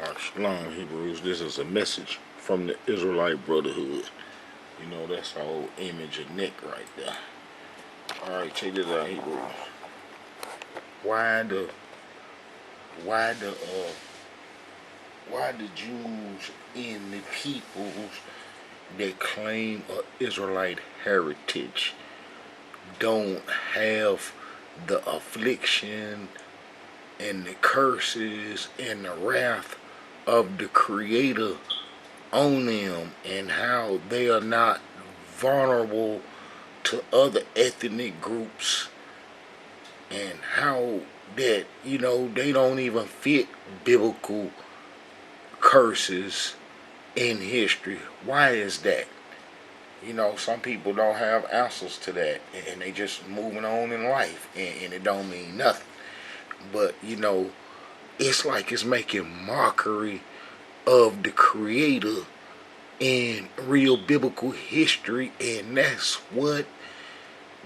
Shalom, Hebrews. This is a message from the Israelite Brotherhood. You know, that's our old image of Nick right there. Alright, check this out, Hebrews. Why the why the uh why the Jews and the peoples that claim a Israelite heritage don't have the affliction and the curses and the wrath of the Creator on them, and how they are not vulnerable to other ethnic groups, and how that, they don't even fit biblical curses in history. Why is that? Some people don't have answers to that, and they just moving on in life, and it don't mean nothing. But it's like it's making mockery of the Creator in real biblical history, and that's what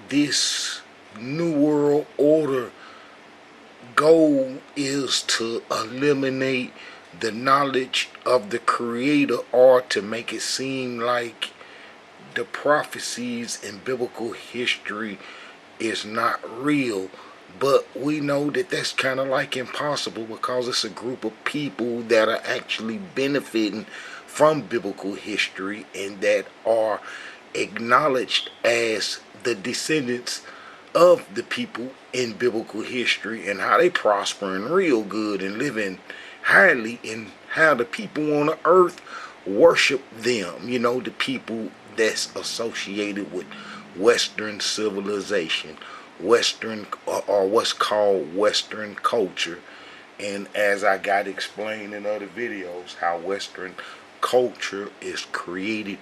this New World Order goal is, to eliminate the knowledge of the Creator, or to make it seem like the prophecies in biblical history is not real. But we know that that's kind of like impossible, because it's a group of people that are actually benefiting from biblical history, and that are acknowledged as the descendants of the people in biblical history, and how they prospering real good and living highly, and how the people on the earth worship them. The people that's associated with Western civilization, Western, or what's called Western culture. And as I got explained in other videos, how Western culture is created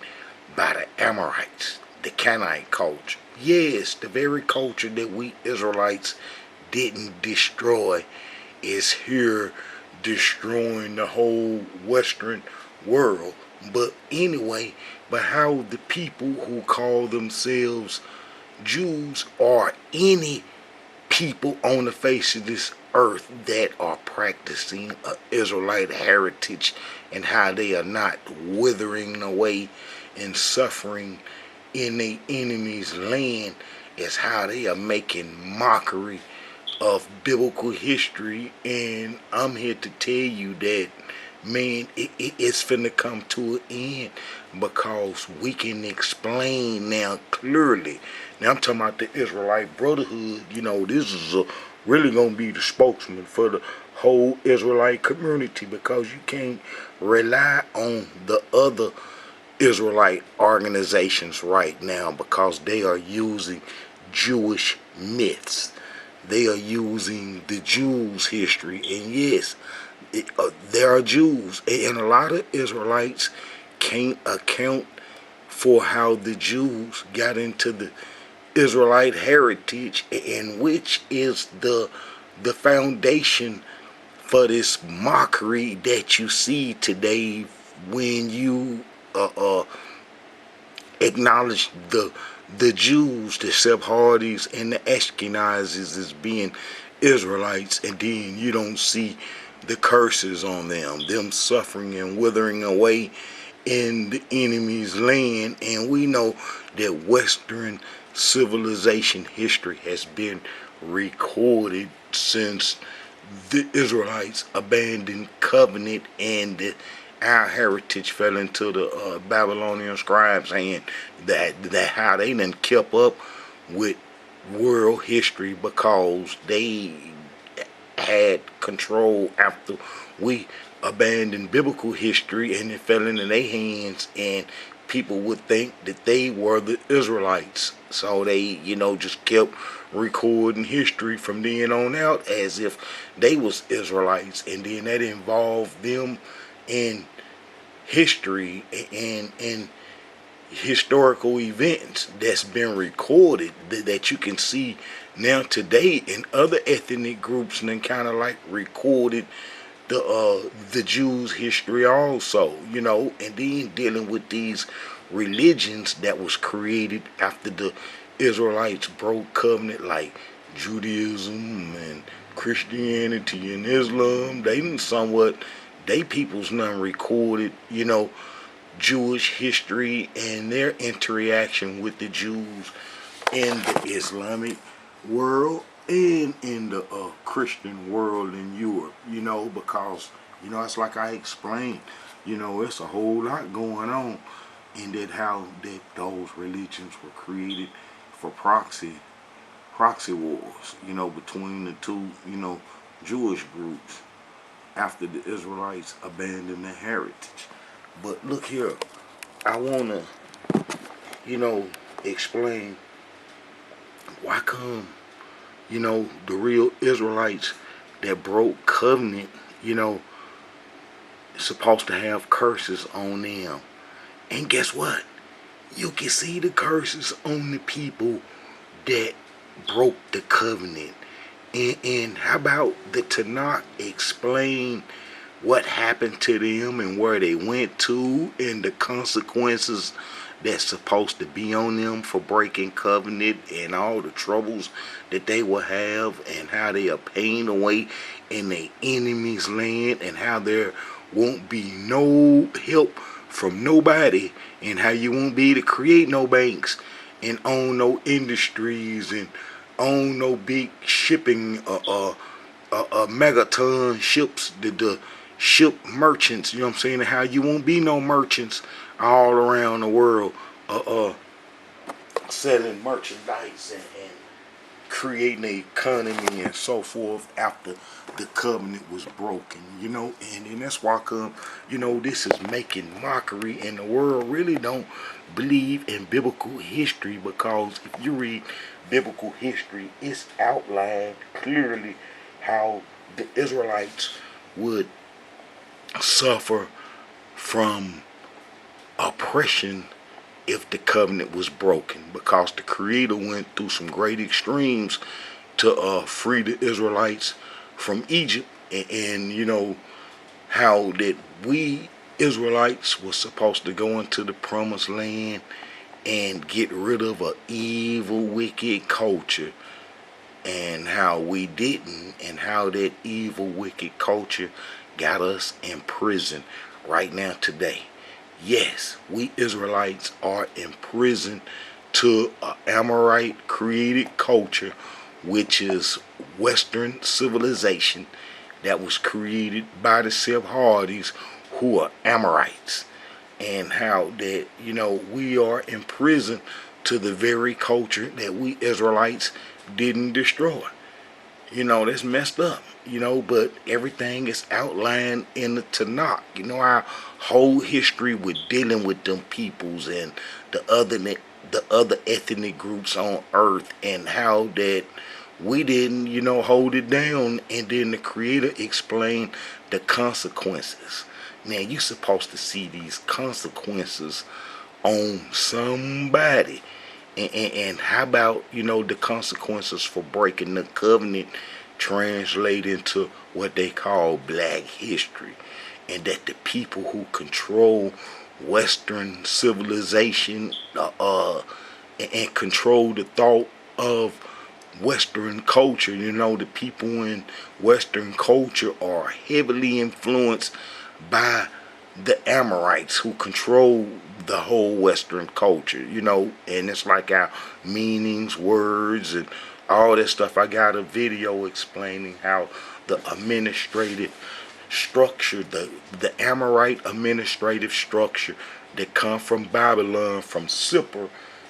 by the Amorites, the Canaanite culture. Yes, the very culture that we Israelites didn't destroy is here destroying the whole Western world. But anyway, but how the people who call themselves Jews, or any people on the face of this earth that are practicing an Israelite heritage, and how they are not withering away and suffering in their enemy's land, is how they are making mockery of biblical history. And I'm here to tell you that, man, it's finna come to an end, because we can explain now clearly. Now I'm talking about the Israelite Brotherhood. This is really gonna be the spokesman for the whole Israelite community, because you can't rely on the other Israelite organizations right now, because they are using Jewish myths. They are using the Jews' history, and yes, there are Jews, and a lot of Israelites can't account for how the Jews got into the Israelite heritage, and which is the foundation for this mockery that you see today, when you acknowledge the Jews, the Sephardi's and the Ashkenazis, as being Israelites, and then you don't see the curses on them suffering and withering away in the enemy's land. And we know that Western civilization history has been recorded since the Israelites abandoned covenant, and our heritage fell into the Babylonian scribes' hand. That how they done kept up with world history, because they had control after we abandoned biblical history, and it fell into their hands, and people would think that they were the Israelites. So they, just kept recording history from then on out as if they was Israelites, and then that involved them in history and historical events that's been recorded, that you can see now today in other ethnic groups, and then kind of like recorded the Jews' history also, and then dealing with these religions that was created after the Israelites broke covenant, like Judaism and Christianity and Islam. They somewhat they people's none recorded, you know, Jewish history and their interaction with the Jews in the Islamic world and in the Christian world in Europe, you know, because, you know, it's like I explained, you know, it's a whole lot going on in that how that those religions were created for proxy wars, you know, between the two, you know, Jewish groups after the Israelites abandoned their heritage. But look here, I want to, you know, explain why come, you know, the real Israelites that broke covenant, you know, supposed to have curses on them. And guess what? You can see the curses on the people that broke the covenant. And how about the Tanakh explain what happened to them and where they went to and the consequences that's supposed to be on them for breaking covenant and all the troubles that they will have and how they are paying away in their enemy's land and how there won't be no help from nobody and how you won't be able to create no banks and own no industries and own no big shipping megaton ships, the ship merchants, you know what I'm saying, and how you won't be no merchants all around the world selling merchandise and creating an economy and so forth after the covenant was broken, you know. And that's why you know, this is making mockery and the world really don't believe in biblical history, because if you read biblical history, it's outlined clearly how the Israelites would suffer from oppression if the covenant was broken, because the Creator went through some great extremes to free the Israelites from Egypt, and you know how that we Israelites were supposed to go into the promised land and get rid of an evil, wicked culture, and how we didn't, and how that evil, wicked culture got us in prison right now today. Yes, we Israelites are in prison to an Amorite created culture, which is Western civilization that was created by the Sephardi's, who are Amorites, and how that, you know, we are in prison to the very culture that we Israelites didn't destroy. You know, that's messed up, you know, but everything is outlined in the Tanakh. You know, our whole history with dealing with them peoples and the other ethnic groups on earth, and how that we didn't, you know, hold it down, and then the Creator explained the consequences. Now, you're supposed to see these consequences on somebody. And how about, you know, the consequences for breaking the covenant translate into what they call black history, and that the people who control Western civilization and control the thought of Western culture, you know, the people in Western culture are heavily influenced by the Amorites who control the whole Western culture, you know. And it's like our meanings, words, and all that stuff. I got a video explaining how the administrative structure, the Amorite administrative structure that come from Babylon, from Sippar,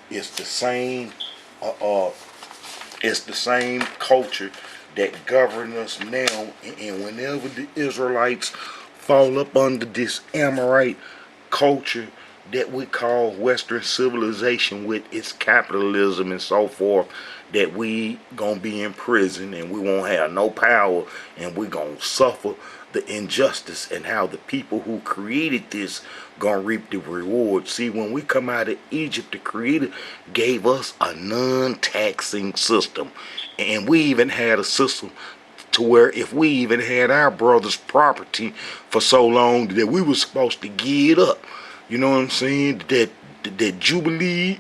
is the same it's the same culture that govern us now. And whenever the Israelites fall up under this Amorite culture that we call Western civilization with its capitalism and so forth, that we gonna be in prison and we won't have no power, and we gonna suffer the injustice, and how the people who created this gonna reap the reward. See, when we come out of Egypt, the Creator gave us a non-taxing system, and we even had a system to where if we even had our brother's property for so long that we were supposed to give it up. You know what I'm saying? That Jubilee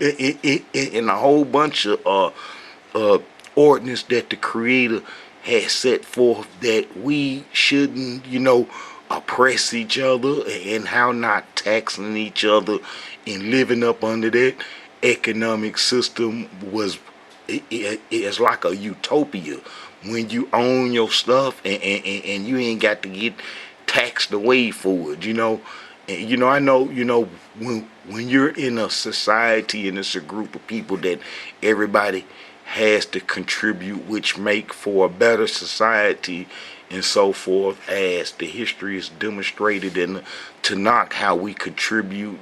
and a whole bunch of ordinance that the Creator had set forth, that we shouldn't, you know, oppress each other and how not taxing each other and living up under that economic system was it's like a utopia when you own your stuff and you ain't got to get taxed away for it, you know. And, I know, when you're in a society and it's a group of people that everybody has to contribute, which make for a better society and so forth, as the history is demonstrated in the Tanakh, how we contribute,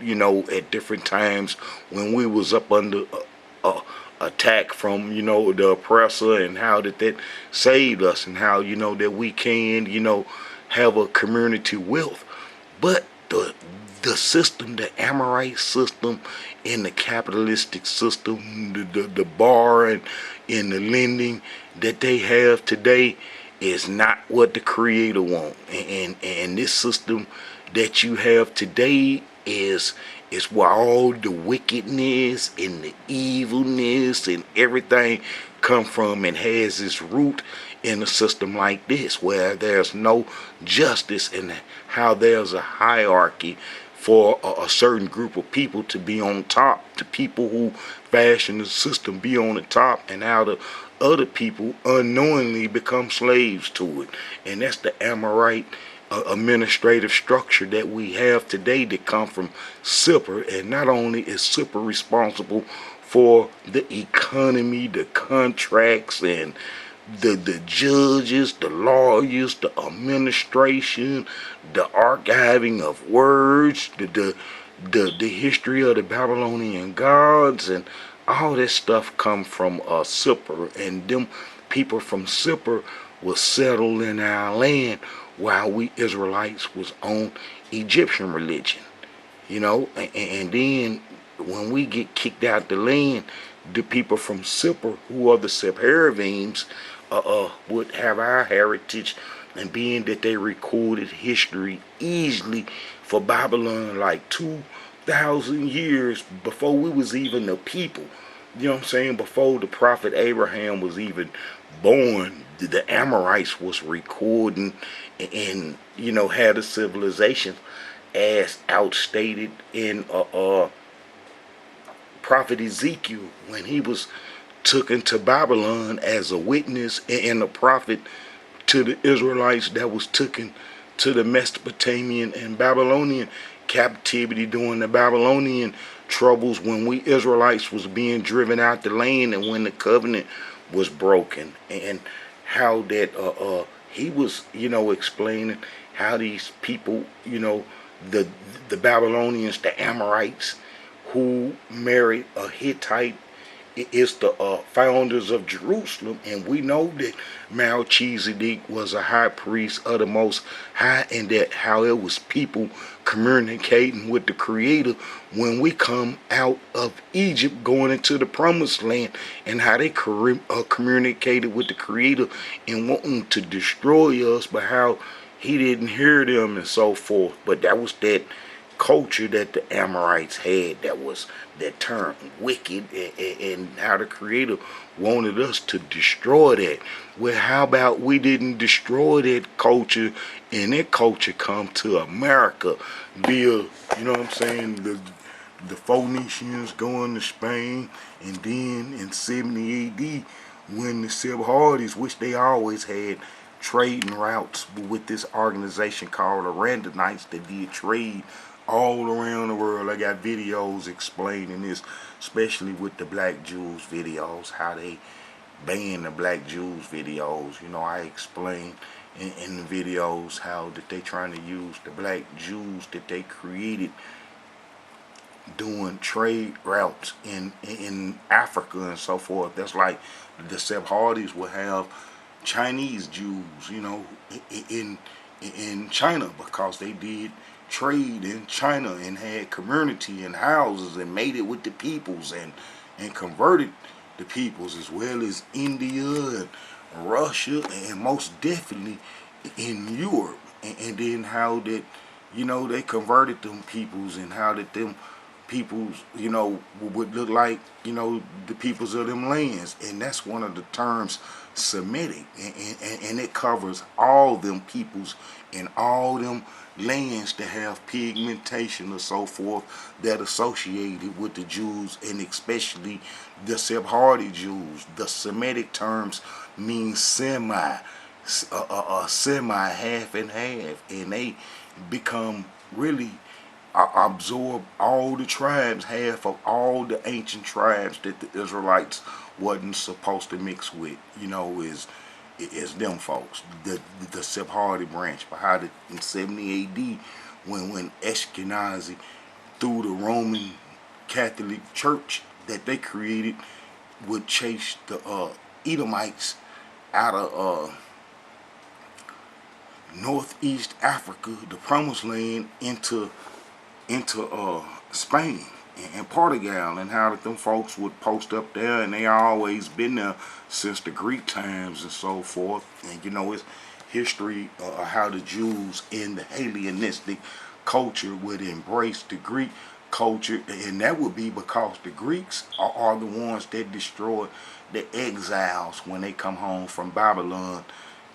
at different times when we was up under attack from, the oppressor, and how that saved us, and how, that we can, have a community wealth. But the system, the Amorite system, and the capitalistic system, the borrowing and the lending that they have today is not what the Creator wants. And this system that you have today is where all the wickedness and the evilness and everything come from, and has its root in a system like this, where there's no justice, and how there's a hierarchy for a certain group of people to be on top, the people who fashion the system be on the top, and how the other people unknowingly become slaves to it. And that's the Amorite administrative structure that we have today, that come from SIPR. And not only is SIPR responsible for the economy, the contracts, and the judges, the lawyers, the administration, the archiving of words, the history of the Babylonian gods, and all this stuff come from SIPR. And them people from SIPR was settled in our land while we Israelites was on Egyptian religion, and then when we get kicked out the land, the people from SIPR, who are the Sephardims, would have our heritage, and being that they recorded history easily for Babylon like 2,000 years before we was even a people. You know what I'm saying? Before the prophet Abraham was even born, the Amorites was recording and had a civilization, as outstated in prophet Ezekiel, when he was taken to Babylon as a witness and a prophet to the Israelites that was taken to the Mesopotamian and Babylonian captivity during the Babylonian troubles, when we Israelites was being driven out the land, and when the covenant was broken, and how that he was explaining how these people, the Babylonians, the Amorites, who married a Hittite, is the founders of Jerusalem. And we know that Melchizedek was a high priest of the Most High, and that how it was people communicating with the Creator when we come out of Egypt going into the Promised Land, and how they communicated with the Creator and wanting to destroy us, but how he didn't hear them and so forth. But that was that culture that the Amorites had, that turned wicked, and how the Creator wanted us to destroy that. Well, how about we didn't destroy that culture, and that culture come to America via, the Phoenicians going to Spain, and then in 70 AD, when the Sephardics, which they always had trading routes with this organization called the Randanites, that did trade all around the world. I got videos explaining this, especially with the Black Jews videos, how they banned the Black Jews videos. I explain in the videos how that they trying to use the Black Jews that they created doing trade routes in Africa and so forth. That's like the Sephardics will have Chinese Jews, in China, because they did trade in China and had community and houses and made it with the peoples, and converted the peoples, as well as India and Russia, and most definitely in Europe. And then how that they converted them peoples, and how that them peoples, you know, would look like, you know, the peoples of them lands. And that's one of the terms, Semitic. And it covers all them peoples and all them lands that have pigmentation or so forth that associated with the Jews, and especially the Sephardi Jews. The Semitic terms mean semi, semi, half and half, and they become really absorb all the tribes, half of all the ancient tribes that the Israelites wasn't supposed to mix with. You know, is them folks, the Sephardi branch. Behind it in 70 A.D. when Ashkenazi, through the Roman Catholic Church that they created, would chase the Edomites out of northeast Africa, the Promised Land, into Spain and Portugal, and how that them folks would post up there, and they always been there since the Greek times and so forth. And you know, it's history how the Jews in the Hellenistic culture would embrace the Greek culture, and that would be because the Greeks are the ones that destroyed the exiles when they come home from Babylon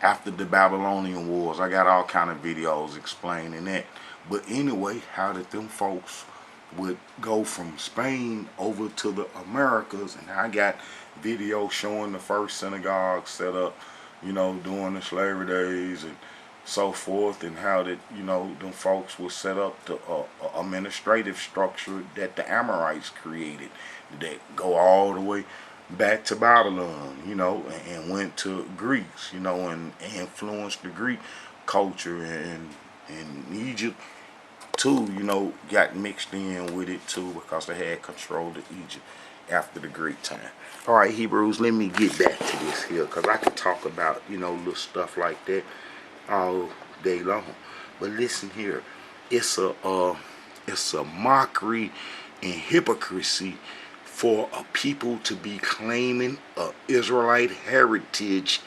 after the Babylonian Wars. I got all kind of videos explaining that. But anyway, how did them folks would go from Spain over to the Americas, and I got videos showing the first synagogue set up, you know, during the slavery days and so forth, and how that, you know, them folks would set up the administrative structure that the Amorites created, that go all the way back to Babylon, you know, and went to Greeks, you know, and influenced the Greek culture, and Egypt too, you know, got mixed in with it too, because they had control of Egypt after the Greek time. All right, Hebrews, let me get back to this here, because I could talk about, you know, little stuff like that all day long. But listen here, it's a mockery and hypocrisy for a people to be claiming a Israelite heritage,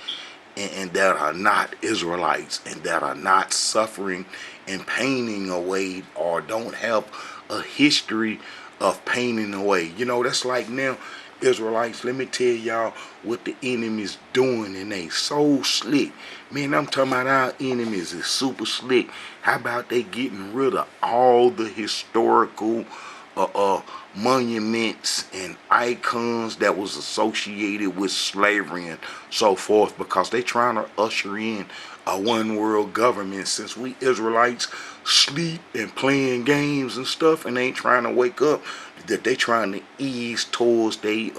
and that are not Israelites, and that are not suffering and painting away, or don't have a history of painting away. You know, that's like now, Israelites, let me tell y'all what the enemy's doing, and they so slick. Man, I'm talking about our enemies is super slick. How about they getting rid of all the historical monuments and icons that was associated with slavery and so forth, because they trying to usher in a one world government. Since we Israelites sleep and playing games and stuff, and ain't trying to wake up, that they trying to ease towards they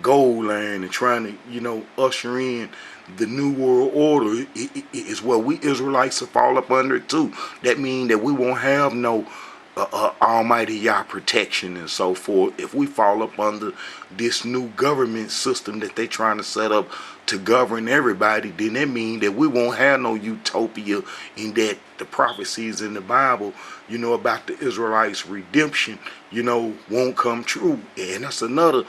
goal line, and trying to, you know, usher in the new world order. Is what we Israelites will fall up under too. That mean that we won't have no Almighty Yah protection and so forth. If we fall up under this new government system that they trying to set up to govern everybody, then that means that we won't have no utopia, in that the prophecies in the Bible, you know, about the Israelites' redemption, you know, won't come true. And that's another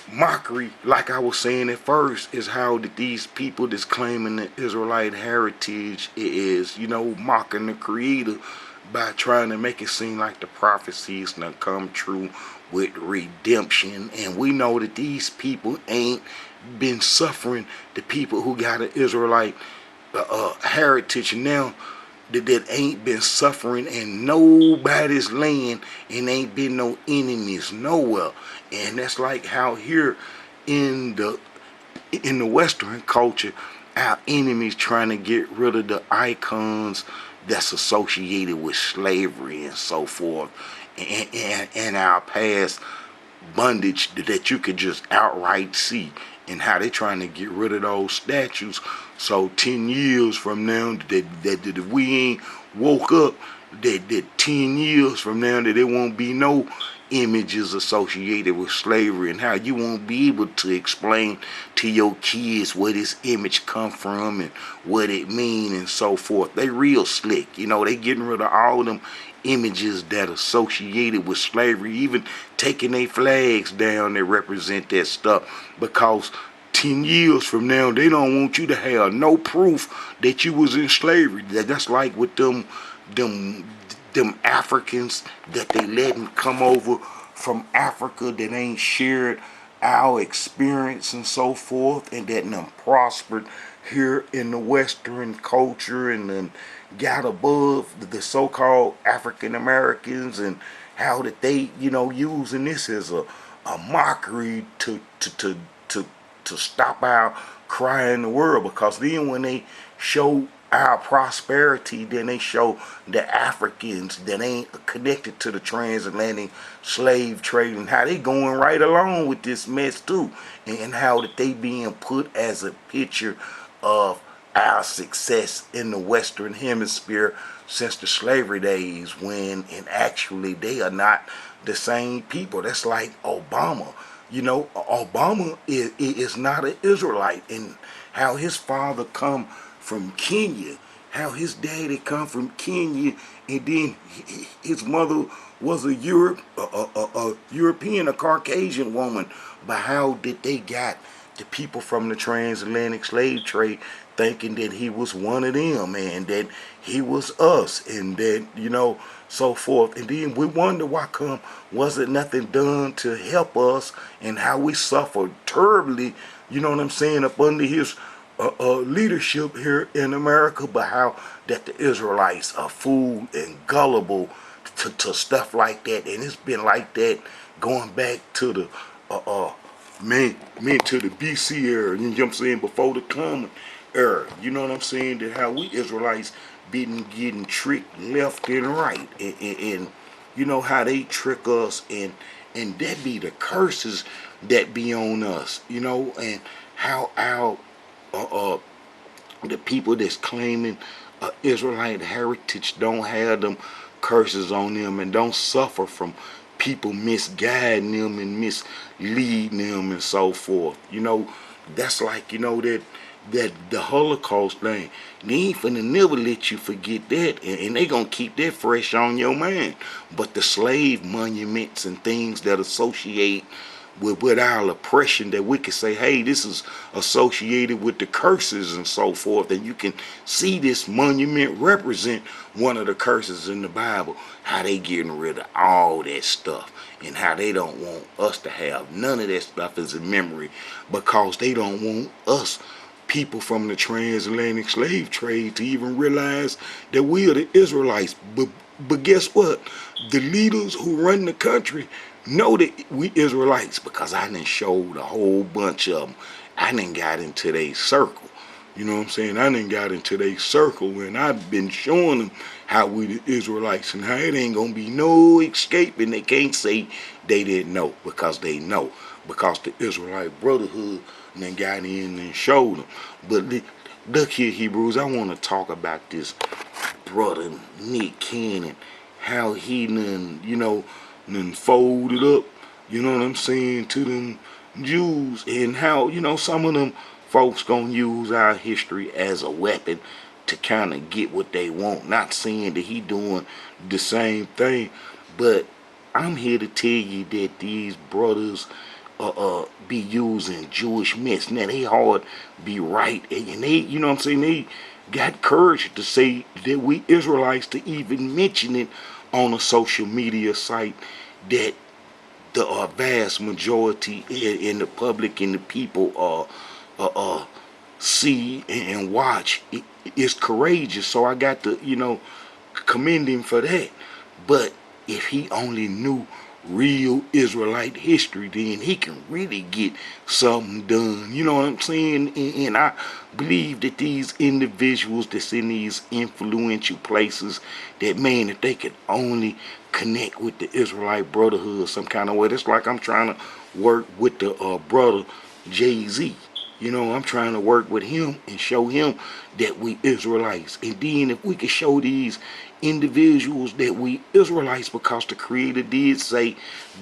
mockery, like I was saying at first, is how that these people that's claiming the Israelite heritage is, you know, mocking the Creator by trying to make it seem like the prophecies gonna come true with redemption. And we know that these people ain't been suffering. The people who got an Israelite heritage now, that ain't been suffering in nobody's land, and ain't been no enemies nowhere. And that's like how here in the Western culture, our enemies trying to get rid of the icons that's associated with slavery and so forth, and our past bondage that you could just outright see, and how they trying to get rid of those statues. So 10 years from now, that we ain't woke up, that 10 years from now, that there won't be no images associated with slavery, and how you won't be able to explain to your kids where this image come from and what it mean and so forth. They real slick, you know. They getting rid of all them images that associated with slavery, even taking their flags down that represent that stuff, because 10 years from now, they don't want you to have no proof that you was in slavery. That's like with them them Africans that they letting come over from Africa that ain't shared our experience and so forth, and that them prospered here in the Western culture, and then got above the so-called African Americans, and how that they, using this as a mockery to stop our cry in the world. Because then when they show our prosperity, then they show the Africans that ain't connected to the transatlantic slave trade, and how they going right along with this mess too, and how that they being put as a picture of our success in the Western Hemisphere since the slavery days, when and actually they are not the same people. That's like Obama. Obama is not an Israelite, and how his father come from Kenya, how his daddy come from Kenya, and then his mother was a European, a Caucasian woman. But how did they got the people from the transatlantic slave trade thinking that he was one of them, and that he was us, and that, so forth. And then we wonder why come wasn't nothing done to help us, and how we suffered terribly, up under his leadership here in America. But how that the Israelites are fooled and gullible to stuff like that. And it's been like that going back to the to the BC era, you know what I'm saying, before the common era. You know what I'm saying? That how we Israelites been getting tricked left and right, and how they trick us, and that be the curses that be on us, and how our the people that's claiming Israelite heritage don't have them curses on them, and don't suffer from people misguiding them and misleading them and so forth. That's like, that the Holocaust thing. They ain't finna never let you forget that, and they gonna keep that fresh on your mind. But the slave monuments and things that associate with our oppression, that we can say, hey, this is associated with the curses and so forth, and you can see this monument represent one of the curses in the Bible. How they getting rid of all that stuff, and how they don't want us to have none of that stuff as a memory, because they don't want us people from the transatlantic slave trade to even realize that we are the Israelites. But guess what? The leaders who run the country know that we Israelites, because I done showed a whole bunch of them. I done got into their circle. You know what I'm saying? I done got into their circle, and I've been showing them how we the Israelites, and how it ain't gonna be no escaping. They can't say they didn't know, because they know. Because the Israelite Brotherhood then got in and showed them. But look here, Hebrews, I want to talk about this brother Nick Cannon, how he done folded up, you know what I'm saying, to them Jews, and how, some of them folks gonna use our history as a weapon to kind of get what they want. Not saying that he doing the same thing, but I'm here to tell you that these brothers be using Jewish myths. Now they hard be right, and they, what I'm saying, they got courage to say that we Israelites, to even mention it on a social media site, that the vast majority in the public and the people see and watch. It's courageous. So I got to commend him for that. But if he only knew real Israelite history, then he can really get something done. You know what I'm saying? And I believe that these individuals that's in these influential places, that, man, if they could only connect with the Israelite Brotherhood some kind of way. It's like I'm trying to work with the brother Jay-Z. I'm trying to work with him and show him that we Israelites. And then if we could show these individuals that we Israelites, because the Creator did say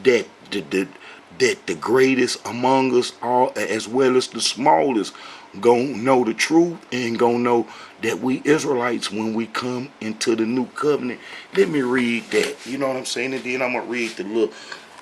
that the greatest among us all, as well as the smallest, gonna know the truth, and gonna know that we Israelites when we come into the new covenant. Let me read that. You know what I'm saying? And then I'm gonna read the little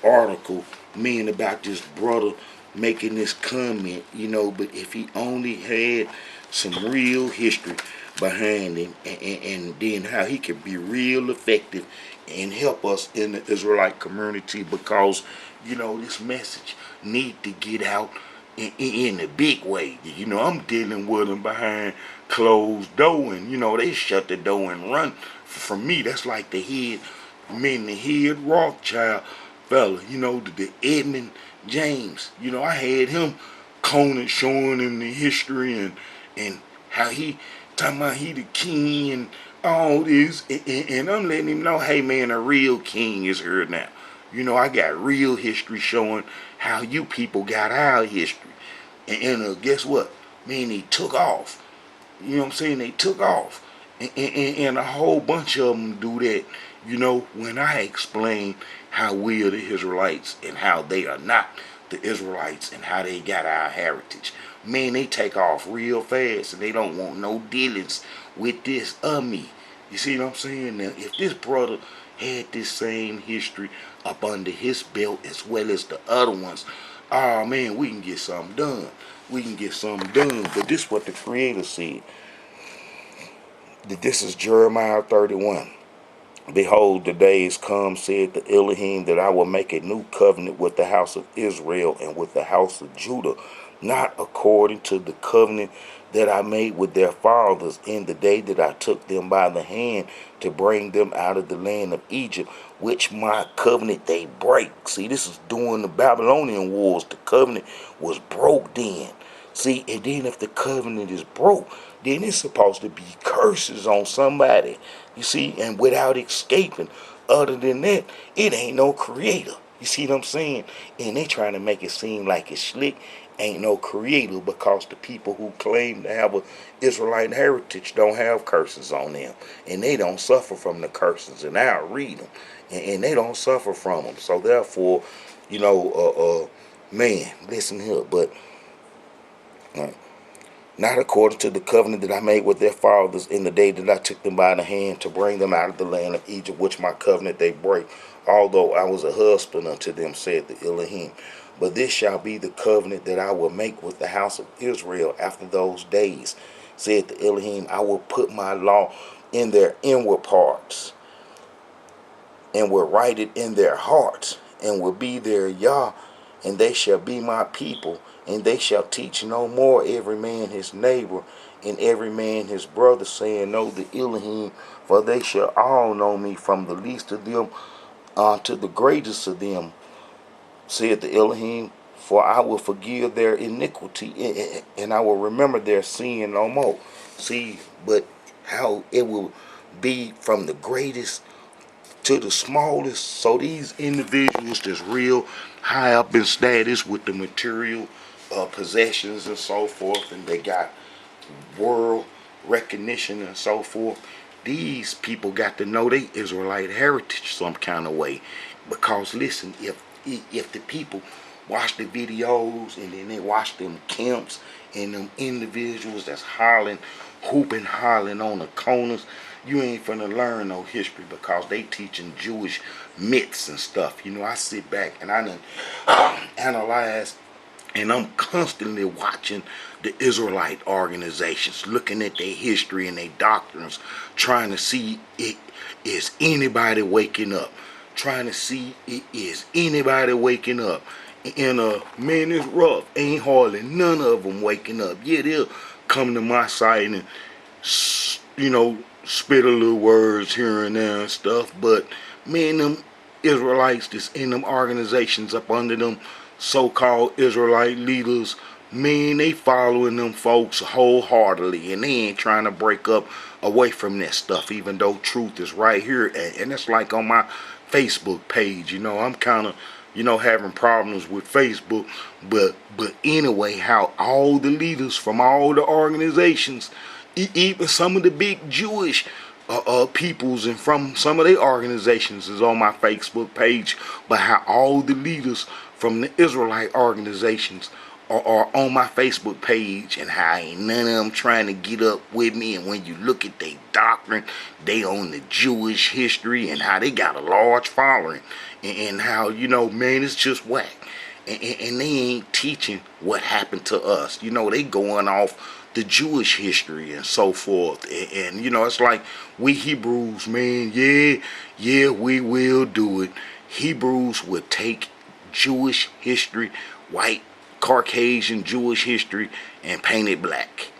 article, about this brother making this comment, but if he only had some real history. behind him, and then how he can be real effective and help us in the Israelite community, because this message need to get out in a big way. I'm dealing with them behind closed door, and they shut the door and run. For me, that's like the head Rothschild fella, the Edmund James. I had him Conan showing him the history and how he talking about he the king and all this, and I'm letting him know, hey man, a real king is here now. I got real history showing how you people got our history, and guess what, man, they took off. You know what I'm saying? They took off, and a whole bunch of them do that. When I explain how we are the Israelites and how they are not the Israelites and how they got our heritage, man, they take off real fast and they don't want no dealings with this of me. You see what I'm saying? Now, if this brother had this same history up under his belt as well as the other ones, oh man, we can get something done. We can get something done. But this is what the Creator said. This is Jeremiah 31. Behold, the days come, said the Elohim, that I will make a new covenant with the house of Israel and with the house of Judah, not according to the covenant that I made with their fathers in the day that I took them by the hand to bring them out of the land of Egypt, which my covenant they break. See, this is during the Babylonian wars. The covenant was broke then. See, and then if the covenant is broke, then it's supposed to be curses on somebody. You see, and without escaping. Other than that, it ain't no creator. You see what I'm saying? And they trying to make it seem like it's slick. Ain't no creator, because the people who claim to have an Israelite heritage don't have curses on them. And they don't suffer from the curses. And I'll read them. And they don't suffer from them. So therefore, man, listen here. But not according to the covenant that I made with their fathers in the day that I took them by the hand to bring them out of the land of Egypt, which my covenant they break, although I was a husband unto them, said the Elohim. But this shall be the covenant that I will make with the house of Israel after those days, said the Elohim. I will put my law in their inward parts, and will write it in their hearts, and will be their Yah, and they shall be my people. And they shall teach no more every man his neighbor and every man his brother, saying, know the Elohim, for they shall all know me, from the least of them to the greatest of them, said the Elohim. For I will forgive their iniquity, and I will remember their sin no more. See, but how it will be from the greatest to the smallest. So these individuals that's real high up in status with the material possessions and so forth, and they got world recognition and so forth, these people got to know they Israelite heritage some kind of way. Because listen, if the people watch the videos and then they watch them camps and them individuals that's hollering, hooping, hollering on the corners, you ain't finna learn no history, because they teaching Jewish myths and stuff. I sit back and I done analyze, and I'm constantly watching the Israelite organizations, looking at their history and their doctrines, trying to see is anybody waking up. Trying to see is anybody waking up. And man, it's rough. Ain't hardly none of them waking up. Yeah, they'll come to my site and spit a little words here and there and stuff. But man, them Israelites that's in them organizations up under them so-called Israelite leaders, man, they following them folks wholeheartedly, and they ain't trying to break up away from that stuff, even though truth is right here. And it's like on my Facebook page, I'm kind of having problems with Facebook, but anyway, how all the leaders from all the organizations, even some of the big Jewish peoples and from some of their organizations is on my Facebook page, but how all the leaders from the Israelite organizations are on my Facebook page, and how ain't none of them trying to get up with me. And when you look at their doctrine, they own the Jewish history and how they got a large following, and how, man, it's just whack. And they ain't teaching what happened to us. They going off the Jewish history and so forth. And you know, it's like we Hebrews, man, yeah, we will do it. Hebrews would take Jewish history, white, Caucasian Jewish history, and paint it black.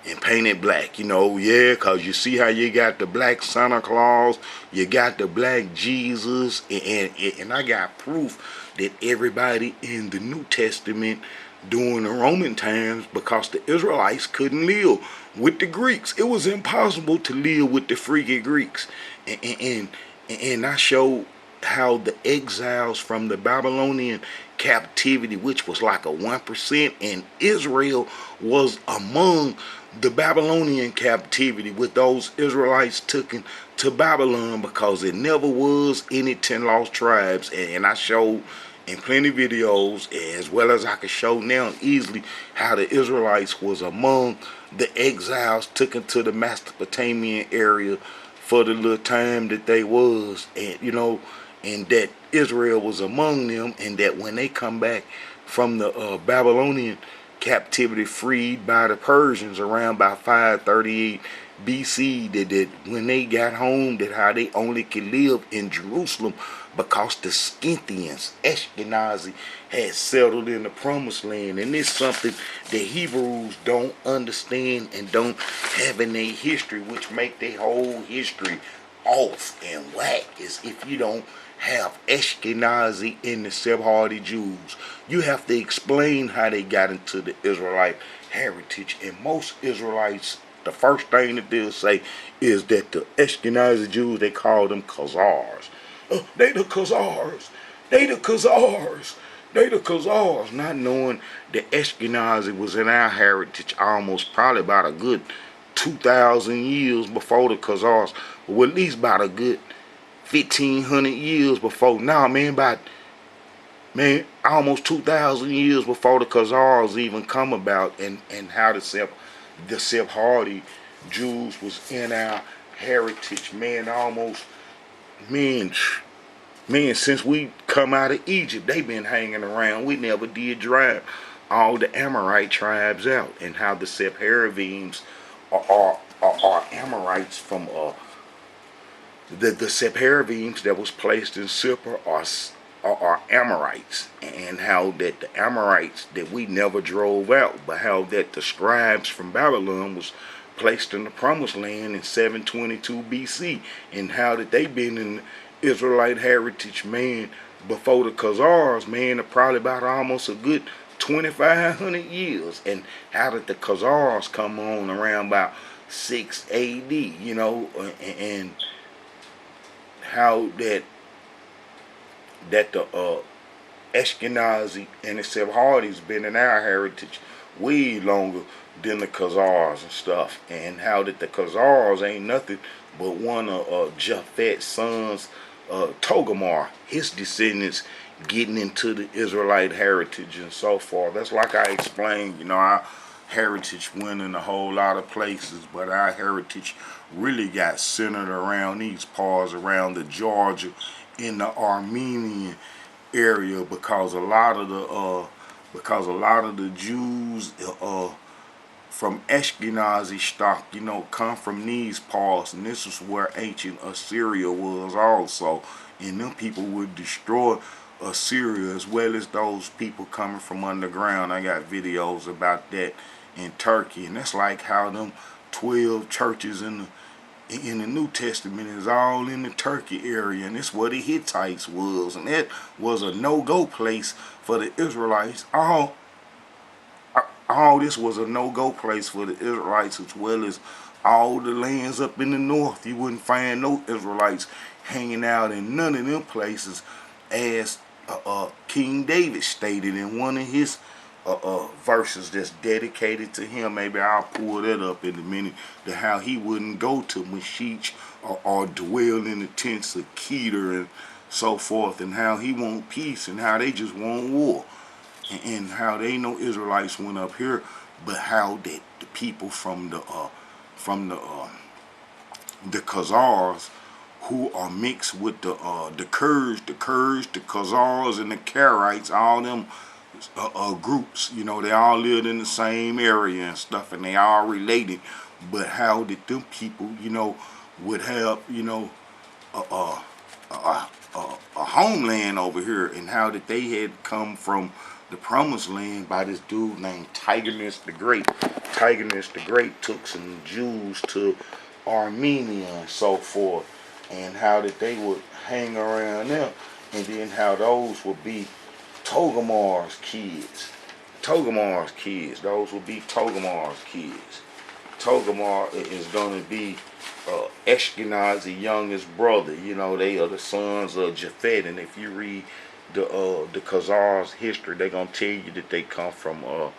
And paint it black, you know, yeah, because you see how you got the black Santa Claus, you got the black Jesus, and I got proof that everybody in the New Testament during the Roman times, because the Israelites couldn't live with the Greeks. It was impossible to live with the freaky Greeks. And I showed how the exiles from the Babylonian captivity, which was like a 1%, and Israel was among the Babylonian captivity, with those Israelites taken to Babylon, because it never was any 10 lost tribes. And I showed in plenty of videos, as well as I can show now easily, how the Israelites was among the exiles taken to the Mesopotamian area for the little time that they was, and you know, and that Israel was among them, and that when they come back from the Babylonian captivity, freed by the Persians around by 538 BC, that when they got home, that how they only could live in Jerusalem because the Scythians, Ashkenazi, had settled in the promised land. And it's something the Hebrews don't understand and don't have in their history, which make their whole history off and whack, is if you don't have Ashkenazi in the Sephardi Jews. You have to explain how they got into the Israelite heritage. And most Israelites, the first thing that they'll say is that the Ashkenazi Jews, they call them Khazars. They the Khazars. They the Khazars. They the Khazars. Not knowing that Ashkenazi was in our heritage almost probably about a good 2,000 years before the Khazars. Or at least about a good 1,500 years before. Nah, man, about almost 2,000 years before the Khazars even come about, and how the Sephardi Jews was in our heritage, man, almost, man, since we come out of Egypt, they been hanging around. We never did drive all the Amorite tribes out, and how the Sephardims are Amorites from the Sephardims that was placed in Sippar are Amorites, and how that the Amorites that we never drove out, but how that the scribes from Babylon was placed in the promised land in 722 BC, and how that they been in the Israelite heritage, man, before the Khazars, man, probably about almost a good 2,500 years, and how did the Khazars come on around about 6 AD, you know, and how that the Ashkenazi and the Sephardis been in our heritage way longer than the Khazars and stuff, and how that the Khazars ain't nothing but one of Japhet's sons, Togarmah, his descendants getting into the Israelite heritage and so forth. That's like I explained, you know, our heritage went in a whole lot of places, but our heritage really got centered around these parts, around the Georgia in the Armenian area, because a lot of the Jews from Ashkenazi stock, you know, come from these parts, and this is where ancient Assyria was also, and them people would destroy Assyria, as well as those people coming from underground. I got videos about that in Turkey, and that's like how them 12 churches in the New Testament is all in the Turkey area, and it's where the Hittites was, and that was a no-go place for the Israelites. All this was a no-go place for the Israelites, as well as all the lands up in the north. You wouldn't find no Israelites hanging out in none of them places, as King David stated in one of his verses that's dedicated to him. Maybe I'll pull that up in a minute, to how he wouldn't go to Meshech or dwell in the tents of Kedar and so forth, and how he want peace and how they just want war, and how they know Israelites went up here, but how that the people from the Khazars, who are mixed with the Kurds, the Khazars, and the Karaites, all them groups. You know, they all lived in the same area and stuff, and they all related. But how did them people, you know, would have, you know, a, a, a homeland over here, and how that they had come from the promised land by this dude named Tigranes the Great. Tigranes the Great took some Jews to Armenia and so forth, and how that they would hang around them, and then how those would be Togarmar's kids. Togarmar's kids. Those would be Togarmar's kids. Togarmar is going to be Ashkenaz's youngest brother. You know, they are the sons of Japhet, and if you read the Khazars' history, they're gonna tell you that they come from the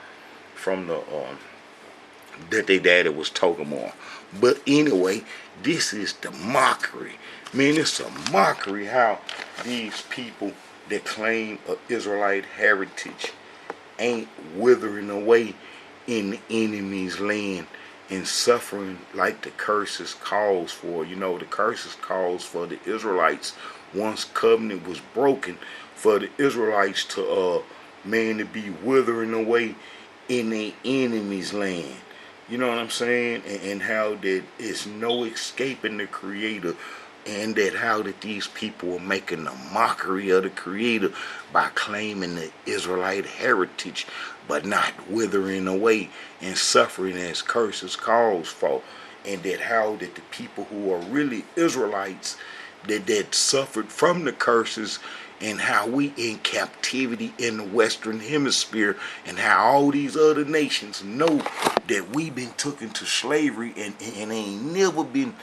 that their daddy was Togarmar. But anyway, this is the mockery. Man, it's a mockery how these people that claim an Israelite heritage ain't withering away in the enemy's land and suffering like the curses calls for. You know, the curses calls for the Israelites, once covenant was broken, for the Israelites to to be withering away in the enemy's land. You know what I'm saying? And how that it's no escaping the Creator, and that how that these people are making a mockery of the Creator by claiming the Israelite heritage, but not withering away and suffering as curses calls for. And that how that the people who are really Israelites that suffered from the curses, and how we in captivity in the Western Hemisphere, and how all these other nations know that we been taken to slavery and ain't never been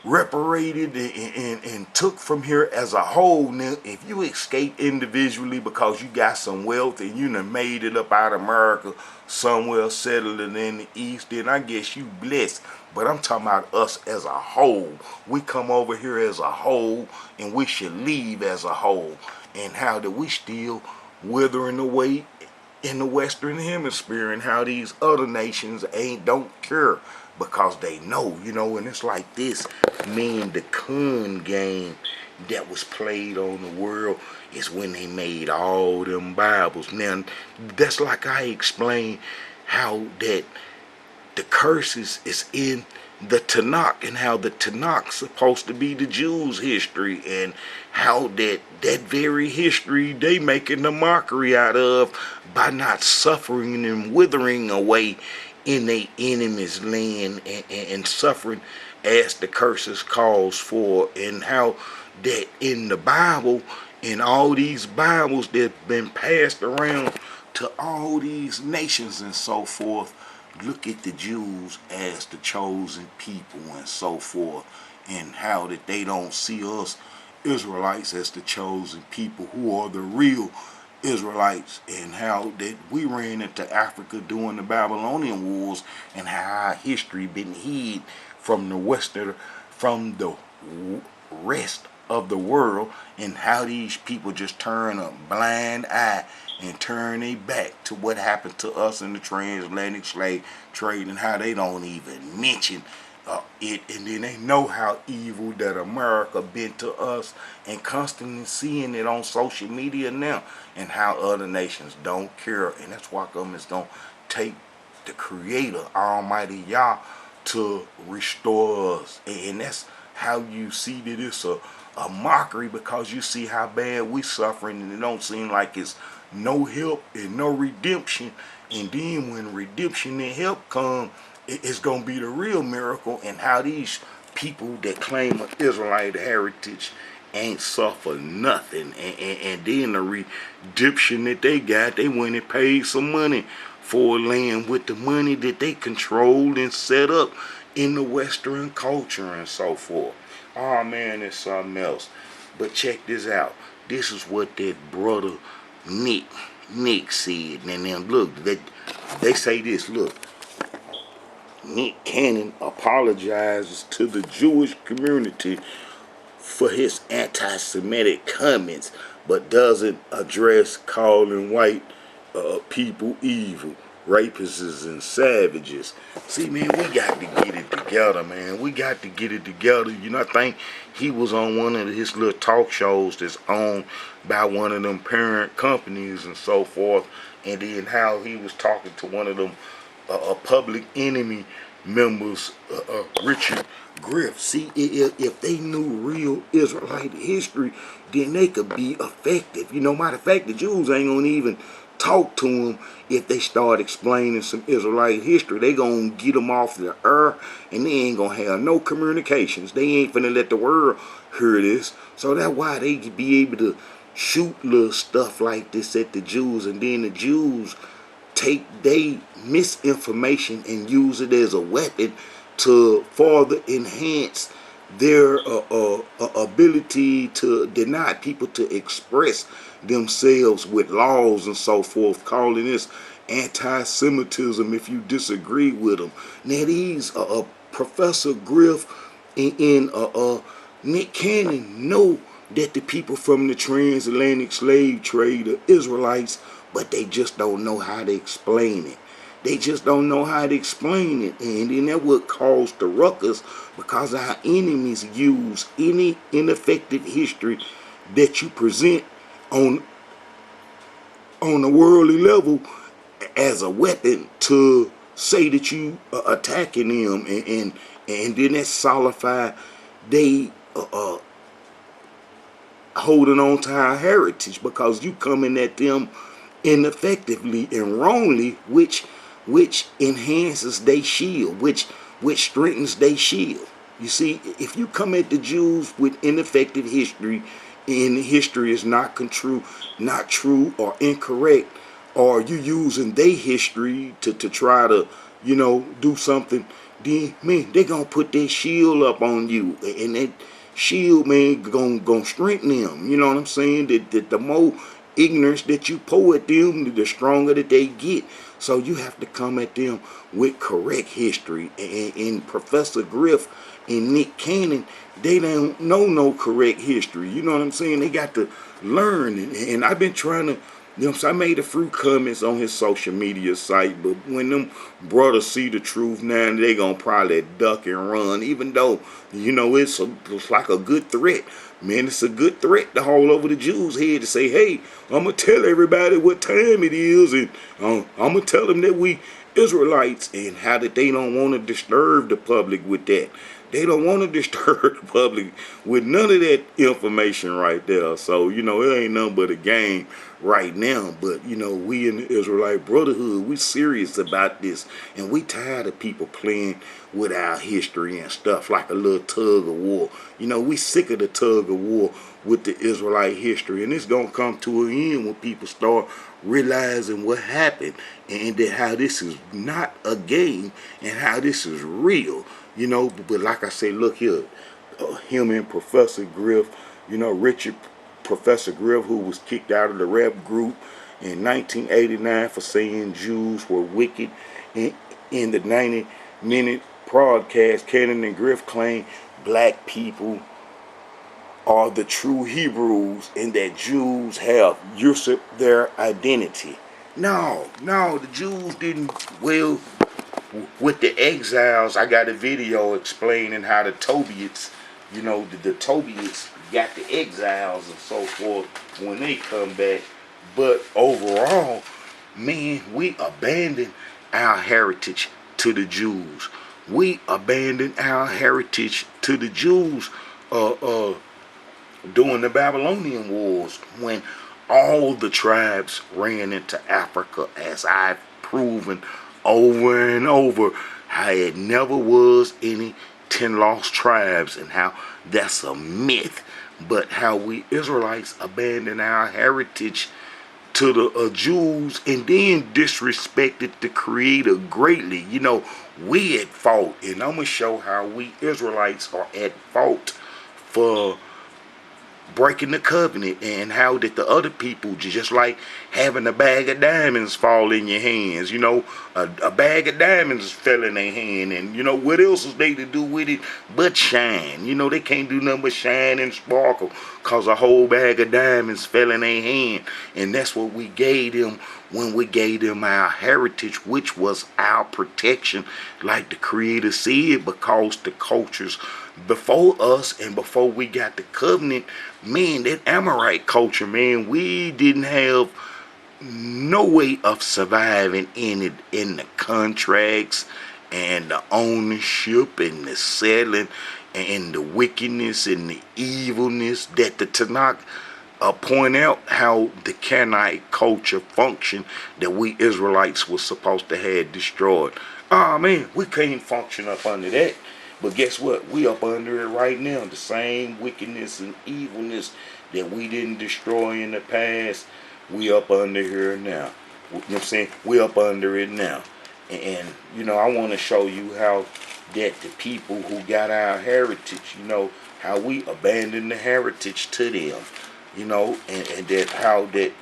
reparated and took from here as a whole. Now, if you escape individually because you got some wealth and you done made it up out of America, somewhere settled in the East, then I guess you blessed. But I'm talking about us as a whole. We come over here as a whole, and we should leave as a whole. And how that we still withering away in the Western Hemisphere, and how these other nations don't care because they know, you know. And it's like this, man, the con game that was played on the world is when they made all them Bibles. Now, that's like I explained how that the curses is in the Tanakh, and how the Tanakh supposed to be the Jews' history, and how that very history they making a mockery out of by not suffering and withering away in their enemy's land, and suffering as the curses calls for. And how that in the Bible, in all these Bibles that been passed around to all these nations and so forth, look at the Jews as the chosen people and so forth, and how that they don't see us Israelites as the chosen people who are the real Israelites, and how that we ran into Africa during the Babylonian Wars, and how our history been hid from the rest of the world, and how these people just turn a blind eye and turn their back to what happened to us in the transatlantic slave trade, and how they don't even mention it. And then they know how evil that America been to us, and constantly seeing it on social media now, and how other nations don't care. And that's why governments don't take the Creator, Almighty Yah, to restore us. And that's how you see that it's a mockery, because you see how bad we suffering, and it don't seem like it's no help and no redemption. And then when redemption and help come, it's going to be the real miracle. And how these people that claim an Israelite heritage ain't suffer nothing. And then the redemption that they got, they went and paid some money for land with the money that they controlled and set up in the Western culture and so forth. Oh man, it's something else. But check this out. This is what that brother Nick said. And then look, they say this, look. Nick Cannon apologizes to the Jewish community for his anti-Semitic comments, but doesn't address calling white people evil. rapists and savages. See, man, we got to get it together, man. We got to get it together. You know, I think he was on one of his little talk shows that's owned by one of them parent companies and so forth. And then how he was talking to one of them Public Enemy members, Richard Griff. See, if they knew real Israelite history, then they could be effective. You know, matter of fact, the Jews ain't gonna even talk to them if they start explaining some Israelite history. They gonna get them off the earth, and they ain't gonna have no communications. They ain't finna let the world hear this. So that's why they could be able to shoot little stuff like this at the Jews, and then the Jews take they misinformation and use it as a weapon to further enhance their ability to deny people to express themselves with laws and so forth, calling this anti-Semitism if you disagree with them. Now these Professor Griff and Nick Cannon know that the people from the transatlantic slave trade are Israelites, but they just don't know how to explain it. They just don't know how to explain it. And then that would cause the ruckus, because our enemies use any ineffective history that you present on a worldly level as a weapon to say that you are attacking them, and then that solidify they holding on to our heritage, because you coming at them ineffectively and wrongly, which enhances their shield, which strengthens their shield. You see, if you come at the Jews with ineffective history, and the history is not true or incorrect, or you using their history to try to, you know, do something, then man, they gonna put their shield up on you, and that shield, man, gonna strengthen them. You know what I'm saying? That the more ignorance that you pour at them, the stronger that they get. So you have to come at them with correct history. And Professor Griff and Nick Cannon, they don't know no correct history. You know what I'm saying? They got to learn. And I've been trying to, you know, so I made a few comments on his social media site, but when them brothers see the truth now, they gonna probably duck and run, even though, you know, it's like a good threat. Man, it's a good threat to hold over the Jews' head to say, hey, I'm going to tell everybody what time it is, and I'm going to tell them that we Israelites, and how that they don't want to disturb the public with that. They don't want to disturb the public with none of that information right there. So, you know, it ain't nothing but a game right now. But, you know, we in the Israelite Brotherhood, we serious about this. And we tired of people playing with our history and stuff like a little tug of war. You know, we sick of the tug of war with the Israelite history. And it's going to come to an end when people start realizing what happened, and that how this is not a game and how this is real. You know, but like I say, look here, him and Professor Griff, you know, Professor Griff, who was kicked out of the rap group in 1989 for saying Jews were wicked. In the 90-minute broadcast, Cannon and Griff claim black people are the true Hebrews, and that Jews have usurped their identity. No, the Jews didn't. Well, with the exiles, I got a video explaining how the Tobiats, you know, the Tobiats got the exiles and so forth when they come back. But overall, man, we abandoned our heritage to the Jews. We abandoned our heritage to the Jews during the Babylonian Wars, when all the tribes ran into Africa, as I've proven over and over, how it never was any 10 lost tribes, and how that's a myth. But how we Israelites abandoned our heritage to the Jews, and then disrespected the Creator greatly. You know, we at fault, and I'm going to show how we Israelites are at fault for breaking the covenant, and how that the other people, just like having a bag of diamonds fall in your hands, a bag of diamonds fell in their hand, and what else is they to do with it but shine? They can't do nothing but shine and sparkle cause a whole bag of diamonds fell in their hand. And that's what we gave them when we gave them our heritage, which was our protection, like the Creator said, because the cultures before us and before we got the covenant, man, that Amorite culture, man, we didn't have no way of surviving in it, in the contracts and the ownership and the selling and the wickedness and the evilness that the Tanakh point out how the Canaanite culture functioned, that we Israelites were supposed to have destroyed. Oh man, we can't function up under that. But guess what? We up under it right now. The same wickedness and evilness that we didn't destroy in the past, we up under here now. You know what I'm saying? We up under it now. And I want to show you how that the people who got our heritage, how we abandoned the heritage to them. And that how that,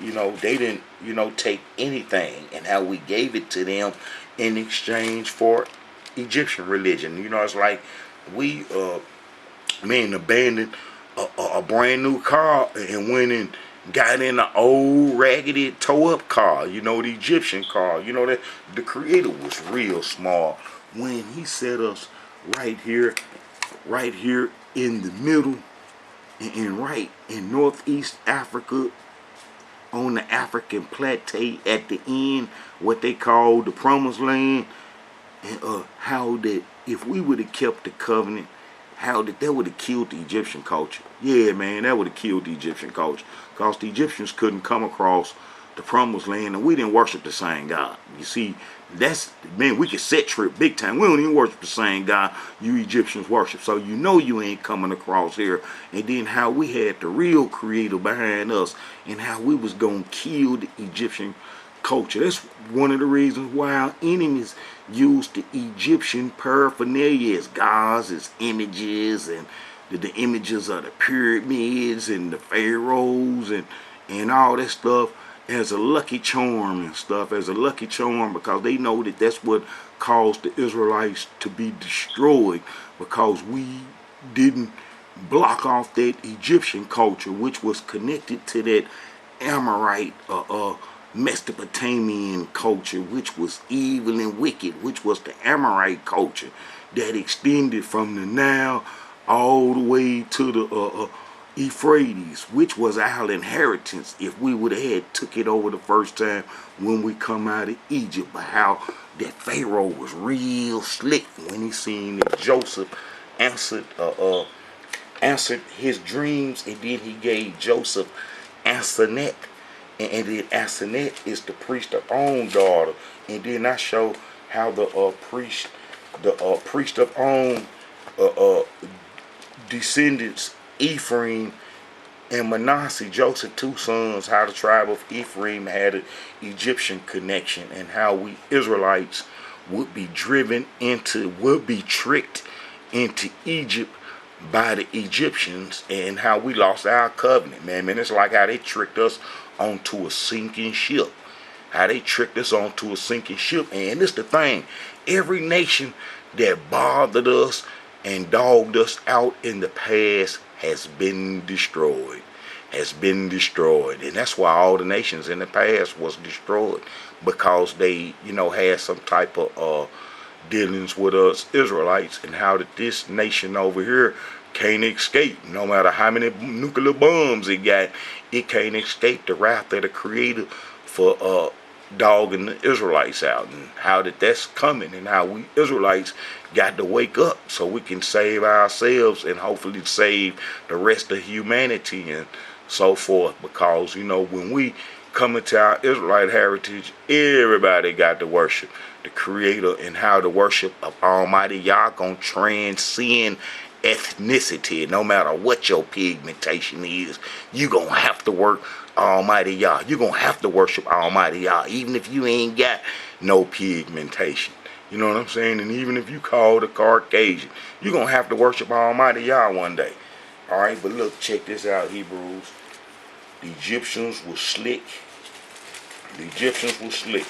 they didn't, take anything, and how we gave it to them in exchange for Egyptian religion. It's like we, abandoned a brand new car and went and got in an old, raggedy, tore-up car, the Egyptian car. That the Creator was real smart when He set us right here in the middle, and right in Northeast Africa, on the African plateau at the end, what they call the Promised Land. And how that if we would have kept the covenant, how that would have killed the Egyptian culture. Yeah, man, that would have killed the Egyptian culture, because the Egyptians couldn't come across the Promised Land, and we didn't worship the same God. You see, we could set trip big time. We don't even worship the same God you Egyptians worship, so you ain't coming across here. And then how we had the real Creator behind us, and how we was gonna kill the Egyptian culture. That's one of the reasons why our enemies used the Egyptian paraphernalia as gods, as images, and the images of the pyramids and the pharaohs and all that stuff as a lucky charm and stuff, because they know that that's what caused the Israelites to be destroyed, because we didn't block off that Egyptian culture, which was connected to that Amorite Mesopotamian culture, which was evil and wicked, which was the Amorite culture that extended from the Nile all the way to the Euphrates, which was our inheritance if we would have had took it over the first time when we come out of Egypt. But how that Pharaoh was real slick when he seen that Joseph answered his dreams, and then he gave Joseph Asenath. And then Asenath is the priest of On daughter. And then I show how the priest of On descendants, Ephraim and Manasseh, Joseph two sons, how the tribe of Ephraim had an Egyptian connection, and how we Israelites would be tricked into Egypt by the Egyptians, and how we lost our covenant, man. It's like how they tricked us onto a sinking ship. And it's the thing, every nation that bothered us and dogged us out in the past has been destroyed. And that's why all the nations in the past was destroyed, because they, had some type of dealings with us Israelites, and how that this nation over here can't escape. No matter how many nuclear bombs it got, it can't escape the wrath of the Creator for dogging the Israelites out, and how that's coming, and how we Israelites got to wake up so we can save ourselves and hopefully save the rest of humanity and so forth. Because when we come into our Israelite heritage, everybody got to worship the Creator, and how the worship of Almighty Yah gonna transcend ethnicity. No matter what your pigmentation is, you gonna have to work Almighty Yah. You gonna have to worship Almighty Yah, even if you ain't got no pigmentation. You know what I'm saying? And even if you call the Caucasian, you gonna have to worship Almighty Yah one day. All right, but look, check this out, Hebrews. The Egyptians were slick. The Egyptians were slick.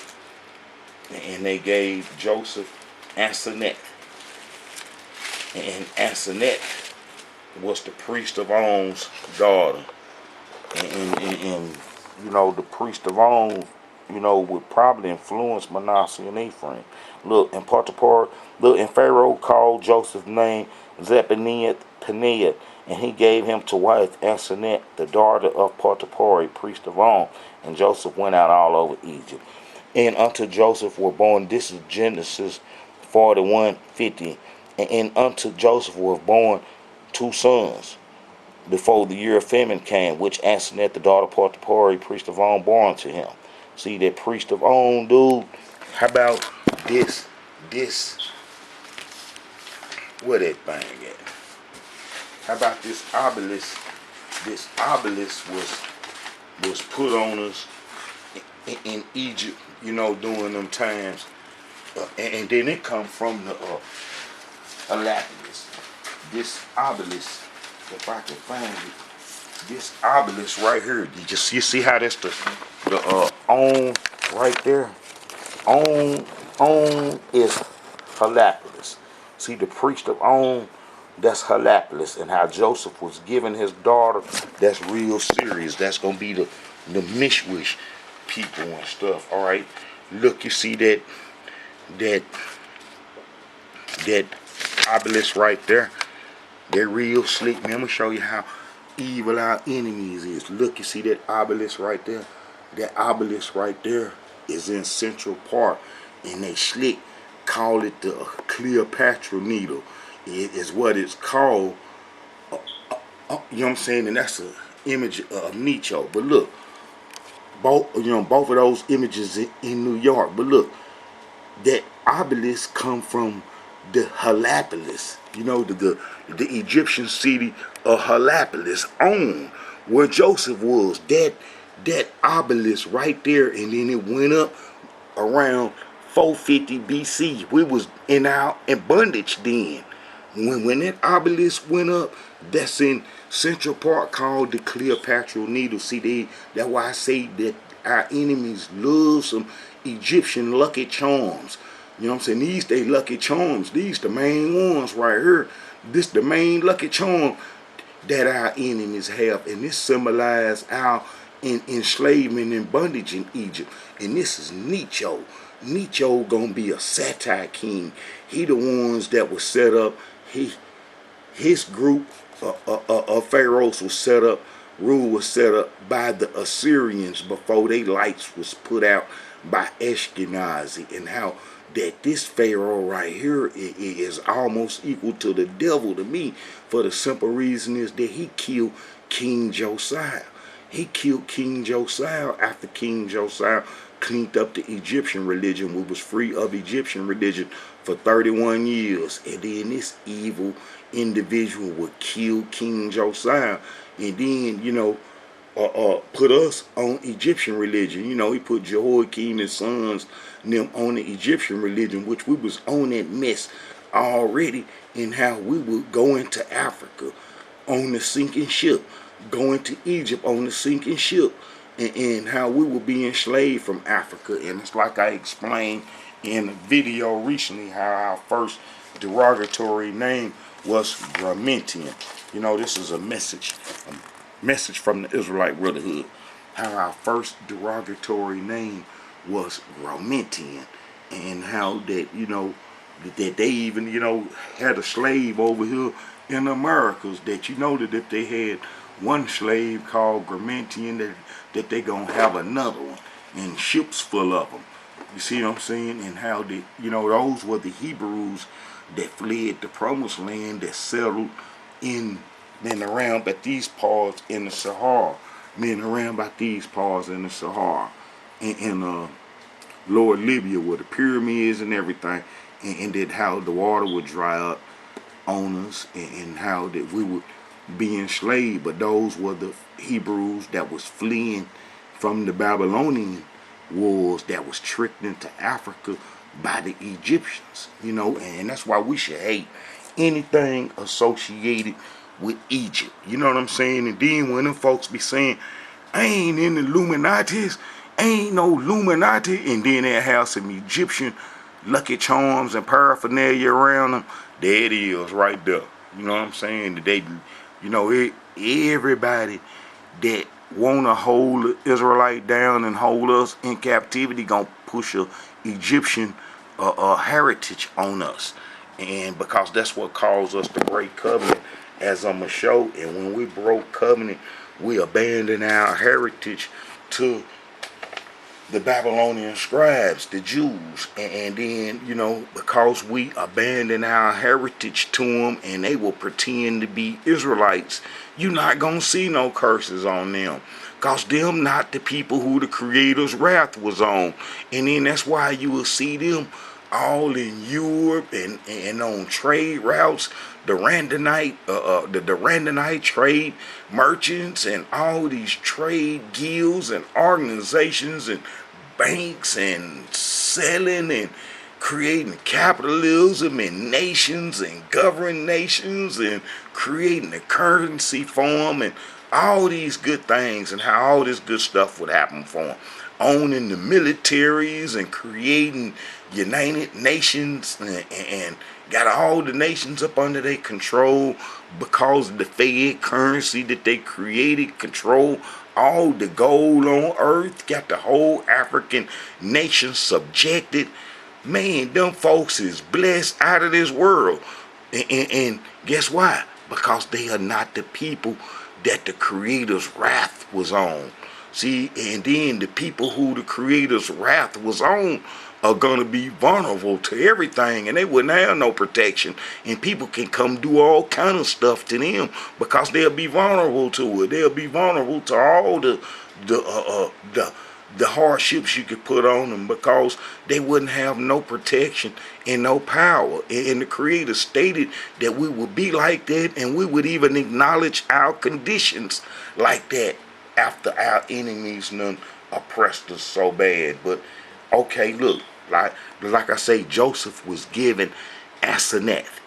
And they gave Joseph Asenath. And Asenath was the priest of On's daughter. And you know, the priest of On, you know, would probably influence Manasseh and Ephraim. Look, in Potiphar, look, and Pharaoh called Joseph's name Zephaniah Paneah, and he gave him to wife Asenath, the daughter of Potiphar, a priest of On. And Joseph went out all over Egypt. And unto Joseph were born, this is Genesis 41:50, and unto Joseph were born 2 sons before the year of famine came, which Asenath, the daughter of Potiphar, priest of On, born to him. See that priest of On, dude? How about this, where that thing at? How about this obelisk? This obelisk was put on us in Egypt, you know, during them times. And then it come from the Elapis. This obelisk, if I can find it, this obelisk right here. You see how that's the On right there? On is Heliopolis. See the priest of On, that's Heliopolis, and how Joseph was giving his daughter, that's real serious. That's gonna be the Mishwish people and stuff. All right, look, you see that obelisk right there? They're real slick, man. I'm gonna show you how evil our enemies is. Look, you see that obelisk right there? That obelisk right there is in Central Park, and they slick call it the Cleopatra needle. It is what it's called. You know what I'm saying? And that's an image of Nietzsche. But look, both of those images in New York. But look, that obelisk come from the Heliopolis. You know, the Egyptian city of Heliopolis, On, where Joseph was. That obelisk right there, and then it went up around 450 BC. We was in bondage then. When that obelisk went up, that's in Central Park, called the Cleopatra needle. See, that's why I say that our enemies love some Egyptian lucky charms. You know what I'm saying? These they lucky charms. These the main ones right here. This the main lucky charm that our enemies have, and this symbolizes our enslavement and bondage in Egypt. And this is Nietzsche. Nietzsche gonna be a satire king. He the ones that was set up. His group of pharaohs was set up. Rule was set up by the Assyrians before they lights was put out by Ashkenazi, and how that this pharaoh right here is almost equal to the devil to me, for the simple reason is that he killed King Josiah. He killed King Josiah after King Josiah cleaned up the Egyptian religion. We was free of Egyptian religion for 31 years. And then this evil individual would kill King Josiah, and then, you know, put us on Egyptian religion. You know, he put Jehoiakim and sons them on the Egyptian religion, which we was on that mess already, and how we would go into Africa on the sinking ship, going to Egypt on the sinking ship, and how we were being enslaved from Africa. And it's like I explained in a video recently, how our first derogatory name was Gramentian. You know, this is a message from the Israelite Brotherhood, how our first derogatory name was Gramentian, and how that, you know, that they even, you know, had a slave over here in the Americas, that, you know, that if they had one slave called Gramentian, that they gonna have another one, and ships full of them. You see what I'm saying? And how that, you know, those were the Hebrews that fled the promised land, that settled in and around about these parts in the Sahara, around about these parts in the Sahara, in lower Libya, where the pyramids and everything, and that how the water would dry up on us, and how that we would be enslaved. But those were the Hebrews that was fleeing from the Babylonian wars, that was tricked into Africa by the Egyptians, you know. And that's why we should hate anything associated with Egypt. You know what I'm saying? And then when them folks be saying, I ain't in the Illuminatis, ain't no Illuminati, and then they have some Egyptian Lucky Charms and paraphernalia around them, there it is right there. You know what I'm saying? They, everybody that wanna hold the Israelite down and hold us in captivity gonna push a Egyptian heritage on us, and because that's what caused us to break covenant, as I'm gonna show. And when we broke covenant, we abandoned our heritage to the Babylonian scribes, the Jews, and then, because we abandon our heritage to them and they will pretend to be Israelites, you're not going to see no curses on them. Because them not the people who the Creator's wrath was on. And then that's why you will see them all in Europe and on trade routes, the Randonite trade merchants and all these trade guilds and organizations and banks and selling and creating capitalism in nations and governing nations and creating a currency for them and all these good things, and how all this good stuff would happen for them. Owning the militaries and creating United Nations and got all the nations up under their control because of the Fed currency that they created, control all the gold on earth, got the whole African nation subjected. Man, them folks is blessed out of this world. And guess why? Because they are not the people that the Creator's wrath was on. See, and then the people who the Creator's wrath was on are going to be vulnerable to everything, and they wouldn't have no protection, and people can come do all kind of stuff to them because they'll be vulnerable to it. They'll be vulnerable to all the hardships you could put on them because they wouldn't have no protection and no power. And the Creator stated that we would be like that, and we would even acknowledge our conditions like that after our enemies none oppressed us so bad. But okay, look, like I say, Joseph was given Asenath.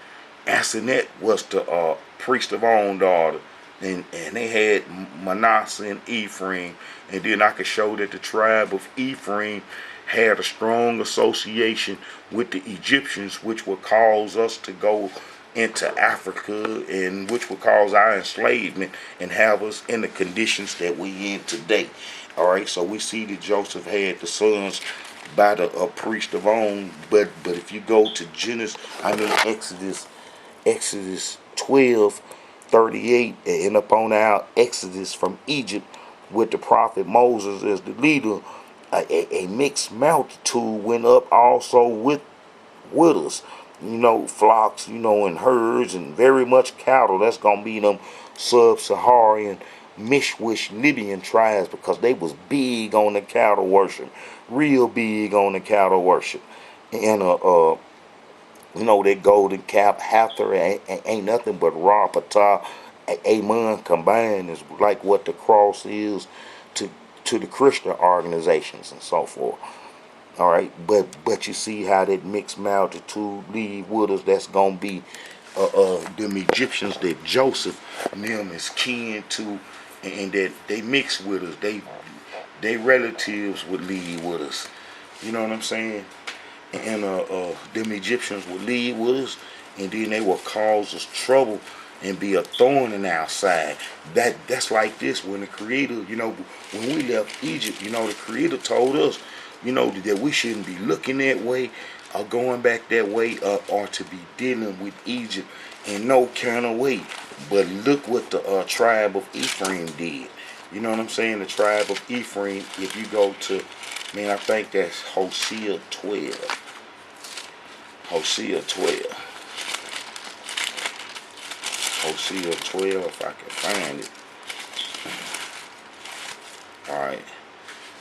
Asenath was the priest of On daughter, and they had Manasseh and Ephraim. And then I could show that the tribe of Ephraim had a strong association with the Egyptians, which would cause us to go into Africa, and which would cause our enslavement and have us in the conditions that we in today. All right, so we see that Joseph had the sons by the priest of On, but if you go to Exodus 12:38, and up on our Exodus from Egypt with the prophet Moses as the leader, a mixed multitude went up also with us, flocks, and herds, and very much cattle. That's gonna be them sub-Saharan Mishwish Libyan tribes, because they was big on the cattle worship, real big on the cattle worship. And that golden calf Hathor ain't nothing but Ra, Patah, Amon combined is like what the cross is to the Christian organizations and so forth. All right, but you see how that mixed multitude leave with us. That's gonna be them Egyptians that Joseph and them is kin to, and that they mix with us. They relatives would leave with us. You know what I'm saying? And them Egyptians would leave with us, and then they will cause us trouble and be a thorn in our side. That's like this. When the Creator, when we left Egypt, the Creator told us, that we shouldn't be looking that way or going back that way, or to be dealing with Egypt in no kind of way. But look what the tribe of Ephraim did. You know what I'm saying? The tribe of Ephraim, if you go to, I think that's Hosea 12. Hosea 12. Hosea 12, if I can find it. Alright,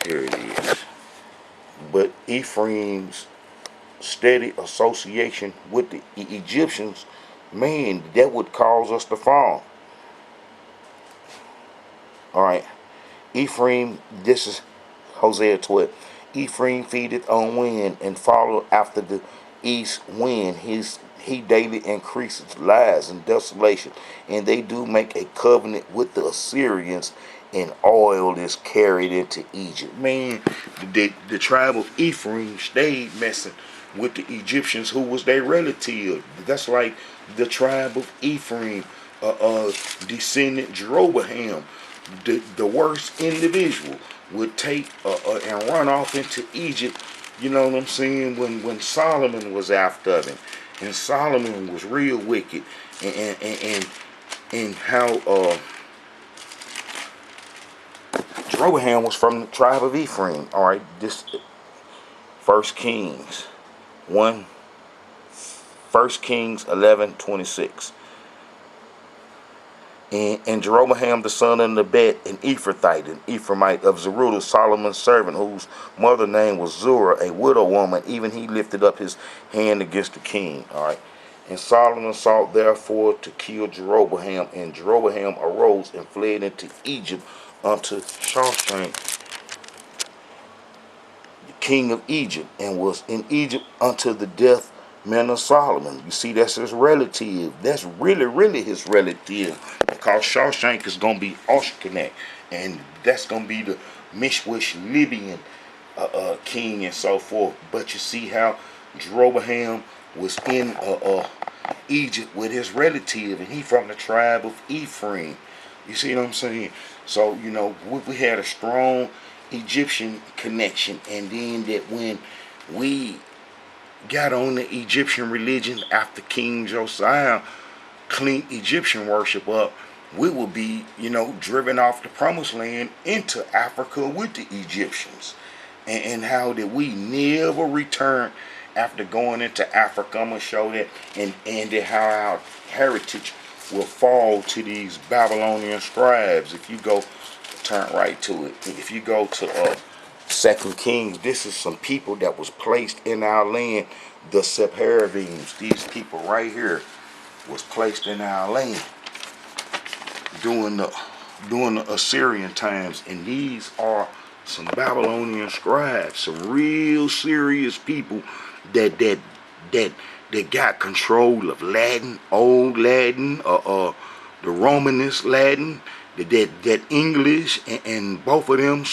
here it is. But Ephraim's steady association with the Egyptians, man, that would cause us to fall. Alright, Ephraim, this is Hosea 12. Ephraim feedeth on wind and followed after the east wind. His he daily increases lies and desolation. And they do make a covenant with the Assyrians, and oil is carried into Egypt. Man, the tribe of Ephraim stayed messing with the Egyptians, who was their relative. That's like the tribe of Ephraim, descendant Jeroboam, the worst individual, would take and run off into Egypt. You know what I'm saying? When Solomon was after him, and Solomon was real wicked, and how Jeroboam was from the tribe of Ephraim. All right, this First Kings 1, 1 Kings 11:26. And Jeroboam the son of Nebat, an Ephrathite, an Ephraimite of Zerubbabel, Solomon's servant, whose mother name was Zurah, a widow woman, even he lifted up his hand against the king. All right. And Solomon sought therefore to kill Jeroboam, and Jeroboam arose and fled into Egypt unto Shoshank, the king of Egypt, and was in Egypt unto the death man of Solomon. You see, that's his relative. That's really his relative, because Shawshank is going to be Oshkonek, and that's going to be the Mishwish Libyan king and so forth. But you see how Jeroboam was in Egypt with his relative, and he from the tribe of Ephraim. You see what I'm saying? So, you know, we had a strong Egyptian connection, and then that when we got on the Egyptian religion after King Josiah cleaned Egyptian worship up, we will be, you know, driven off the promised land into Africa with the Egyptians. And how did we never return after going into Africa? I'm going to show that, and how our heritage will fall to these Babylonian scribes. If you go, turn right to it. If you go to 2 Kings, this is some people that was placed in our land, the Sepharvims. These people right here was placed in our land during the Assyrian times, and these are some Babylonian scribes, some real serious people that got control of Latin, old Latin, the Romanist Latin, that English, and both of them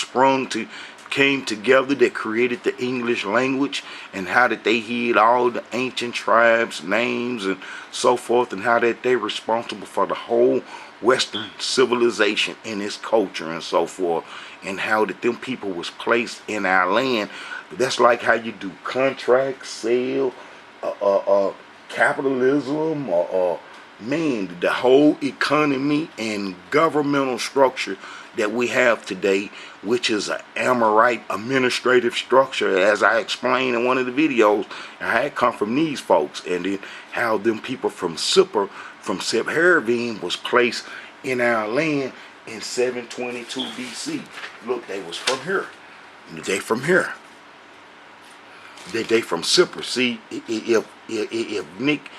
came together, that created the English language, and how that they hid all the ancient tribes' names and so forth, and how that they responsible for the whole Western civilization and its culture and so forth, and how that them people was placed in our land. That's like how you do contract sale, capitalism, man, the whole economy and governmental structure that we have today, which is an Amorite administrative structure, as I explained in one of the videos. I had come from these folks, and then how them people from Sepharvaim was placed in our land in 722 BC. Look, they was from here. They from here. They from Cyprus. See, if Nick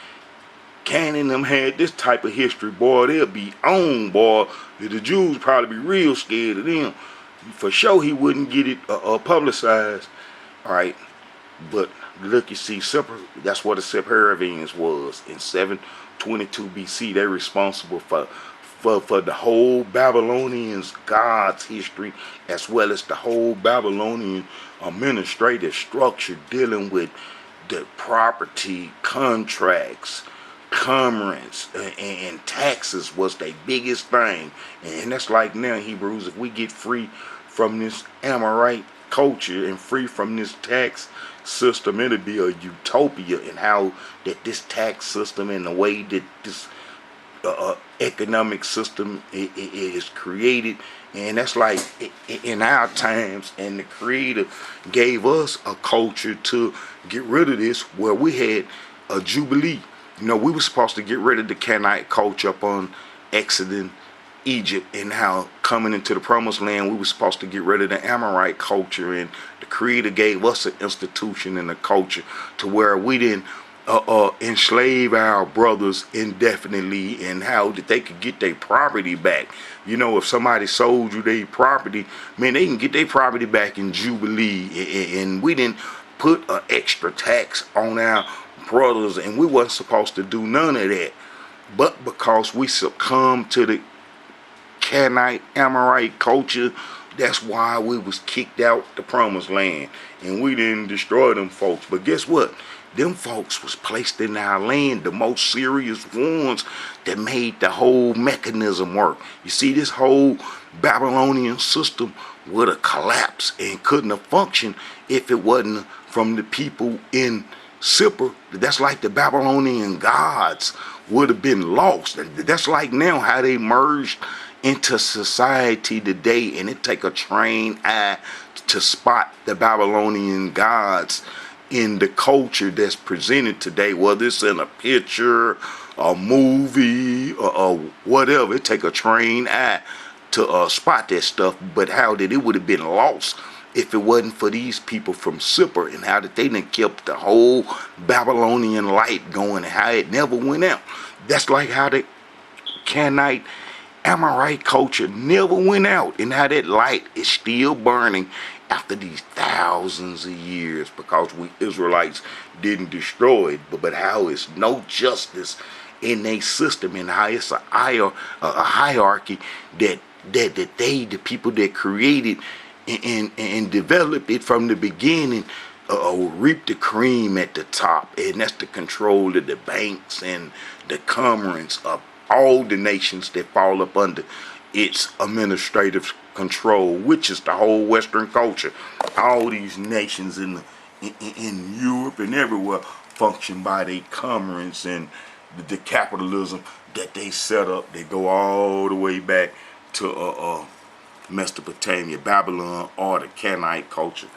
Cannon them had this type of history, boy, they'll be on, boy. The Jews probably be real scared of them. For sure, he wouldn't get it publicized. All right, but look, you see, that's what the Sepharvains was in 722 BC. They're responsible for the whole Babylonians' God's history, as well as the whole Babylonian administrative structure dealing with the property, contracts, commerce, and taxes was their biggest thing. And that's like now, Hebrews, if we get free from this Amorite culture and free from this tax system, it'll be a utopia. And how that this tax system and the way that this economic system is created, and that's like in our times, and the Creator gave us a culture to get rid of this, where we had a jubilee. You know, we were supposed to get rid of the Canaanite culture up on exiting Egypt, and how coming into the promised land, we were supposed to get rid of the Amorite culture, and the Creator gave us an institution and a culture to where we didn't enslave our brothers indefinitely, and how that they could get their property back. You know, if somebody sold you their property, man, they can get their property back in Jubilee, and we didn't put an extra tax on our brothers, and we wasn't supposed to do none of that. But because we succumbed to the Canaanite Amorite culture, that's why we was kicked out the promised land. And we didn't destroy them folks. But guess what? Them folks was placed in our land, the most serious ones that made the whole mechanism work. You see, this whole Babylonian system would have collapsed and couldn't have functioned if it wasn't from the people in Sippar. That's like the Babylonian gods would have been lost. That's like now how they merged into society today, and it take a trained eye to spot the Babylonian gods in the culture that's presented today, whether it's in a picture, a movie, or whatever. It take a trained eye to spot that stuff. But how that it would have been lost if it wasn't for these people from Sippar, and how that they done kept the whole Babylonian light going, and how it never went out. That's like how the Canaanite Amorite culture never went out, and how that light is still burning after these thousands of years, because we Israelites didn't destroy it, but how it's no justice in a system, and how it's a hierarchy that they, the people that created and developed it from the beginning, reap the cream at the top, and that's the control of the banks and the commerce of all the nations that fall up under its administrative control, which is the whole Western culture. All these nations in Europe and everywhere function by their commerce and the capitalism that they set up. They go all the way back to Mesopotamia, Babylon, or the Canaanite culture,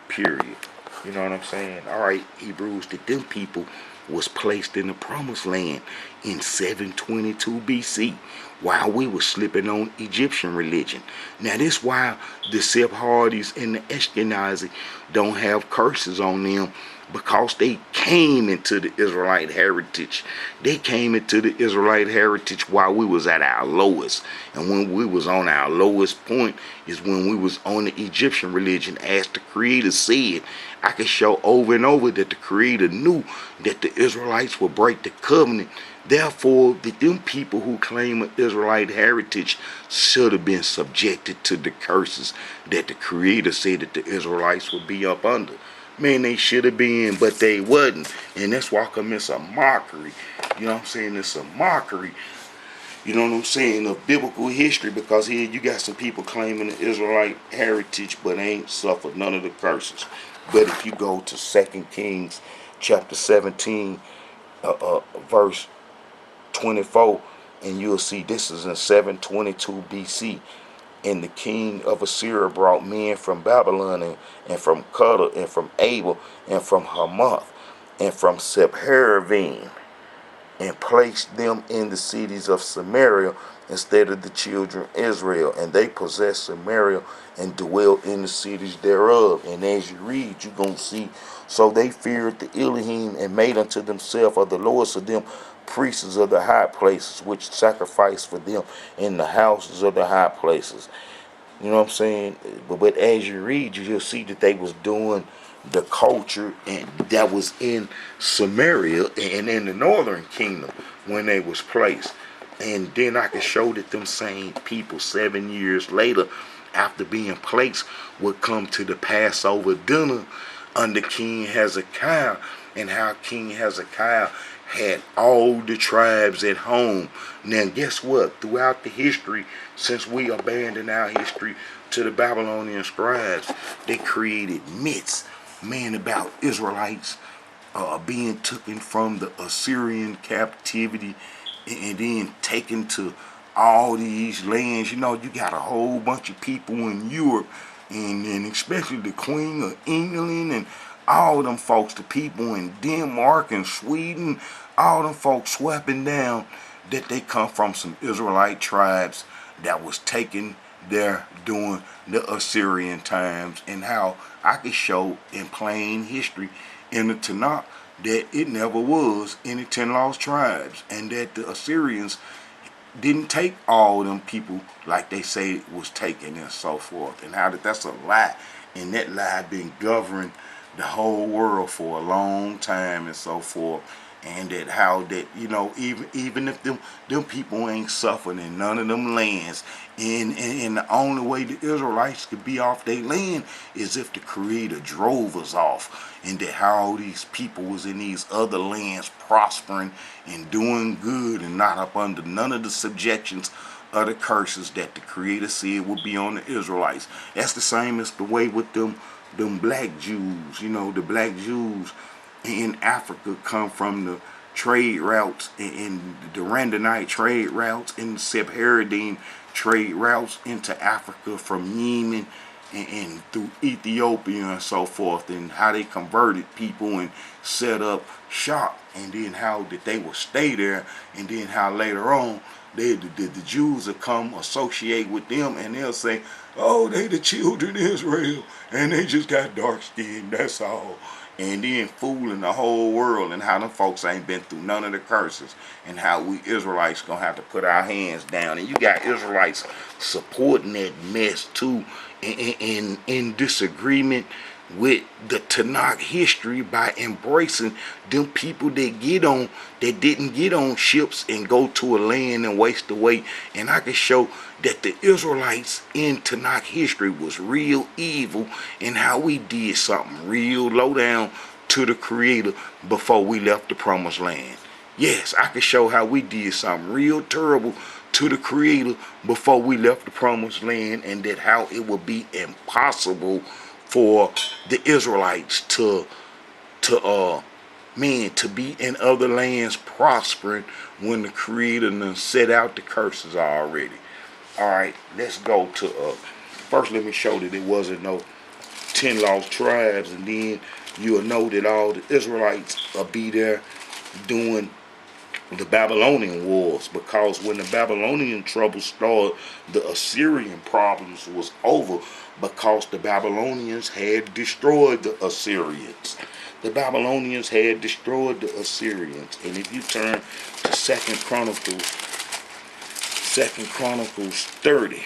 period. You know what I'm saying? All right, Hebrews, that them people was placed in the promised land in 722 BC while we were slipping on Egyptian religion. Now this why the Sephardi's and the Ashkenazi don't have curses on them, because they came into the Israelite heritage. They came into the Israelite heritage while we was at our lowest. And when we was on our lowest point is when we was on the Egyptian religion, as the Creator said. I can show over and over that the Creator knew that the Israelites would break the covenant. Therefore, that them people who claim an Israelite heritage should have been subjected to the curses that the Creator said that the Israelites would be up under. Man, they should have been, but they wasn't. And that's why it's a mockery. You know what I'm saying? It's a mockery, you know what I'm saying, of biblical history, because here you got some people claiming the Israelite heritage but ain't suffered none of the curses. But if you go to 2 Kings chapter 17, verse 24, and you'll see this is in 722 BC. And the king of Assyria brought men from Babylon, and from Cuddle, and from Abel, and from Hamath, and from Sepharvaim, and placed them in the cities of Samaria instead of the children of Israel. And they possessed Samaria and dwelt in the cities thereof. And as you read, you're going to see, so they feared the Elohim, and made unto themselves of the lords of them priests of the high places, which sacrificed for them in the houses of the high places. You know what I'm saying? But as you read, you'll see that they was doing the culture and that was in Samaria and in the northern kingdom when they was placed. And then I can show that them same people 7 years later, after being placed, would come to the Passover dinner under King Hezekiah, and how King Hezekiah had all the tribes at home. Now guess what? Throughout the history, since we abandoned our history to the Babylonian scribes, they created myths, man, about Israelites being taken from the Assyrian captivity and then taken to all these lands. You know, you got a whole bunch of people in Europe, and especially the Queen of England and all them folks, the people in Denmark and Sweden, all them folks swapping down, that they come from some Israelite tribes that was taken there during the Assyrian times. And how I could show in plain history in the Tanakh that it never was any 10 lost tribes, and that the Assyrians didn't take all them people like they say it was taken and so forth, and how that's a lie, and that lie been governed the whole world for a long time and so forth. And that how that, you know, even if them people ain't suffering in none of them lands, and the only way the Israelites could be off their land is if the Creator drove us off, and that how all these people was in these other lands prospering and doing good and not up under none of the subjections of the curses that the Creator said would be on the Israelites. That's the same as the way with them black Jews. You know, the black Jews in Africa come from the trade routes and the Randonite trade routes and Sephardim trade routes into Africa from Yemen and through Ethiopia and so forth, and how they converted people and set up shop, and then how that they will stay there, and then how later on the Jews will come associate with them, and they'll say, oh, they the children of Israel, and they just got dark skin, that's all. And then fooling the whole world, and how them folks ain't been through none of the curses, and how we Israelites gonna have to put our hands down. And you got Israelites supporting that mess too, in disagreement with the Tanakh history by embracing them people that didn't get on ships and go to a land and waste away. And I can show that the Israelites in Tanakh history was real evil, and how we did something real low down to the Creator before we left the promised land. Yes, I can show how we did something real terrible to the Creator before we left the promised land, and that how it would be impossible for the Israelites to be in other lands prospering when the Creator done set out the curses already. Alright, let's go to first let me show that it wasn't no 10 lost tribes, and then you'll know that all the Israelites will be there doing the Babylonian wars, because when the Babylonian trouble started, the Assyrian problems was over, because the Babylonians had destroyed the Assyrians. The Babylonians had destroyed the Assyrians. And if you turn to Second Chronicles 30,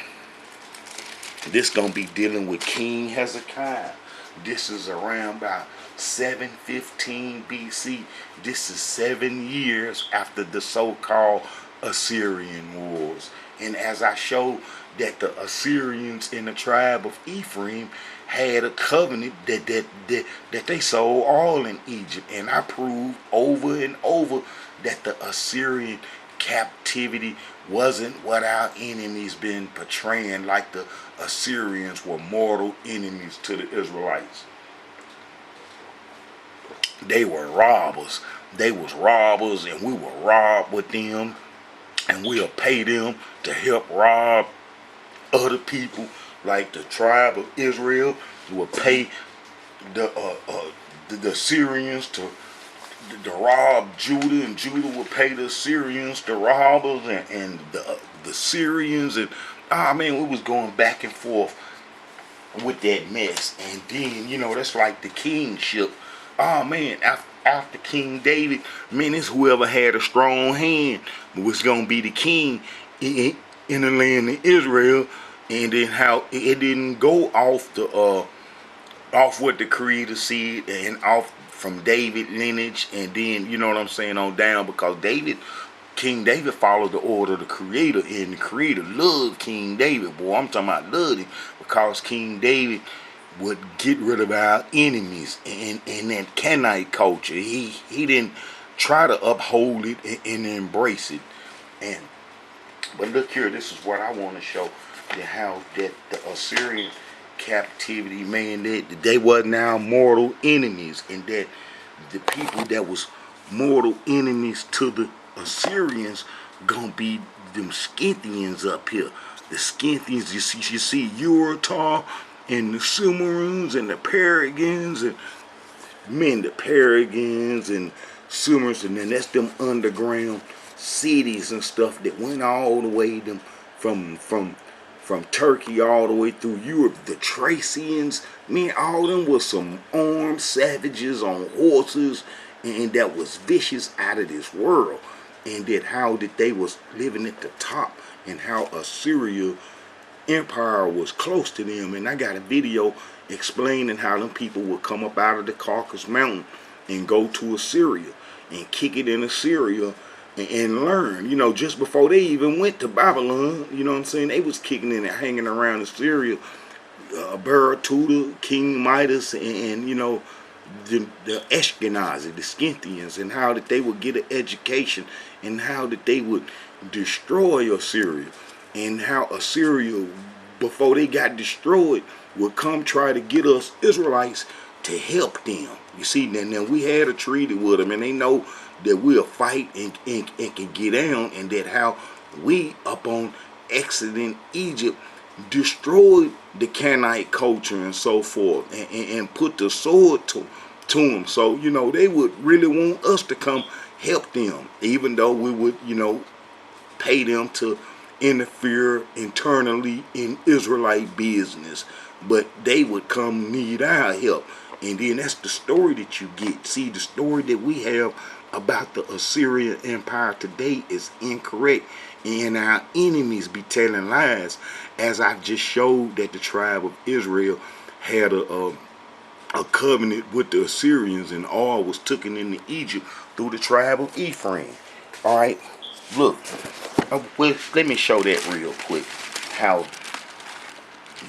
this gonna be dealing with King Hezekiah. This is around about 715 BC. This is 7 years after the so-called Assyrian wars. And as I showed that the Assyrians in the tribe of Ephraim had a covenant that they sold all in Egypt. And I proved over and over that the Assyrian captivity wasn't what our enemies been portraying, like the Assyrians were mortal enemies to the Israelites. They were robbers. They was robbers, and we will rob with them, and we'll pay them to help rob other people. Like the tribe of Israel will pay the Syrians to rob Judah, and Judah will pay the Syrians to rob us, and the Syrians, and we was going back and forth with that mess. And then, you know, that's like the kingship. After King David, it's whoever had a strong hand was gonna be the king in the land of Israel. And then how it didn't go off off what the Creator said, and off from David lineage, and then, you know what I'm saying, on down, because King David followed the order of the Creator, and the Creator loved King David. Boy, I'm talking about loved him, because King David would get rid of our enemies and that Canaanite culture. He didn't try to uphold it and embrace it. But look here, this is what I want to show, that how that the Assyrian captivity, that they were now mortal enemies, and that the people that was mortal enemies to the Assyrians gonna be them Scythians up here. The Scythians, you see Uratar and the Sumerans and the Paragons, and the Paragons and Sumers, and then that's them underground cities and stuff that went all the way from Turkey all the way through Europe. The Thracians, all of them was some armed savages on horses, and that was vicious out of this world. And that how that they was living at the top, and how Assyria empire was close to them. And I got a video explaining how them people would come up out of the Caucasus Mountain and go to Assyria and kick it in Assyria and learn. You know, just before they even went to Babylon, you know what I'm saying, they was kicking in and hanging around Assyria. Baratuda, King Midas, and you know, the Ashkenazi, the Scythians, and how that they would get an education, and how that they would destroy Assyria, and how Assyria, before they got destroyed, would come try to get us Israelites to help them. You see, then we had a treaty with them, and they know that we'll fight and can get down, and that how we up on exiting Egypt destroyed the Canaanite culture and so forth, and put the sword to them. So, you know, they would really want us to come help them, even though we would, you know, pay them to interfere internally in Israelite business. But they would come need our help. And then that's the story that you get. See, the story that we have about the Assyrian Empire today is incorrect. And our enemies be telling lies, as I just showed that the tribe of Israel had a covenant with the Assyrians, and all was taken into Egypt through the tribe of Ephraim. All right, look, well, let me show that real quick, how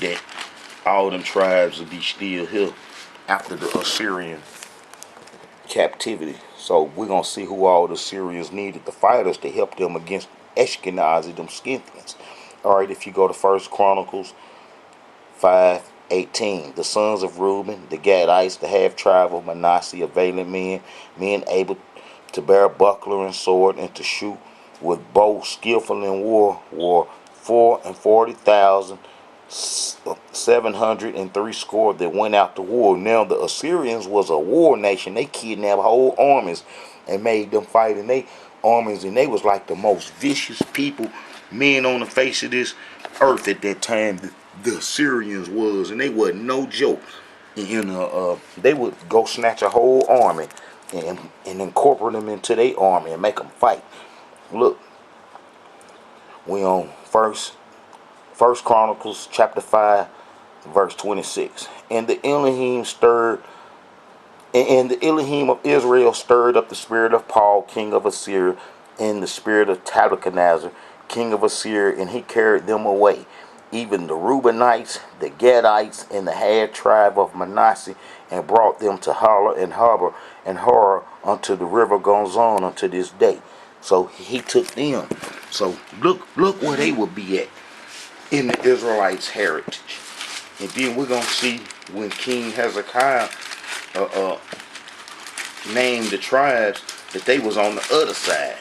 that all them tribes will be still here after the Assyrian captivity. So we're going to see who all the Syrians needed to fight us to help them against Ashkenazi, them Scythians. All right, if you go to 1 Chronicles 5:18, the sons of Reuben, the Gadites, the half-tribe of Manasseh, of valiant men able to bear a buckler and sword and to shoot with bow, skillful in war, 440,703 that went out to war. Now the Assyrians was a war nation. They kidnapped whole armies and made them fight in their armies, and they was like the most vicious people, men on the face of this earth at that time. The Assyrians was, and they wasn't no joke. And they would go snatch a whole army and incorporate them into their army and make them fight. Look, we on First Chronicles chapter 5, verse 26. And the Elohim of Israel stirred up the spirit of Paul, king of Assyria, and the spirit of Tabachnezzar, king of Assyria, and he carried them away, even the Reubenites, the Gadites, and the half tribe of Manasseh, and brought them to Hala and Harbor and Horror unto the river Gonzon unto this day. So he took them. So look where they would be at in the Israelites' heritage. And then we're going to see when King Hezekiah named the tribes, that they was on the other side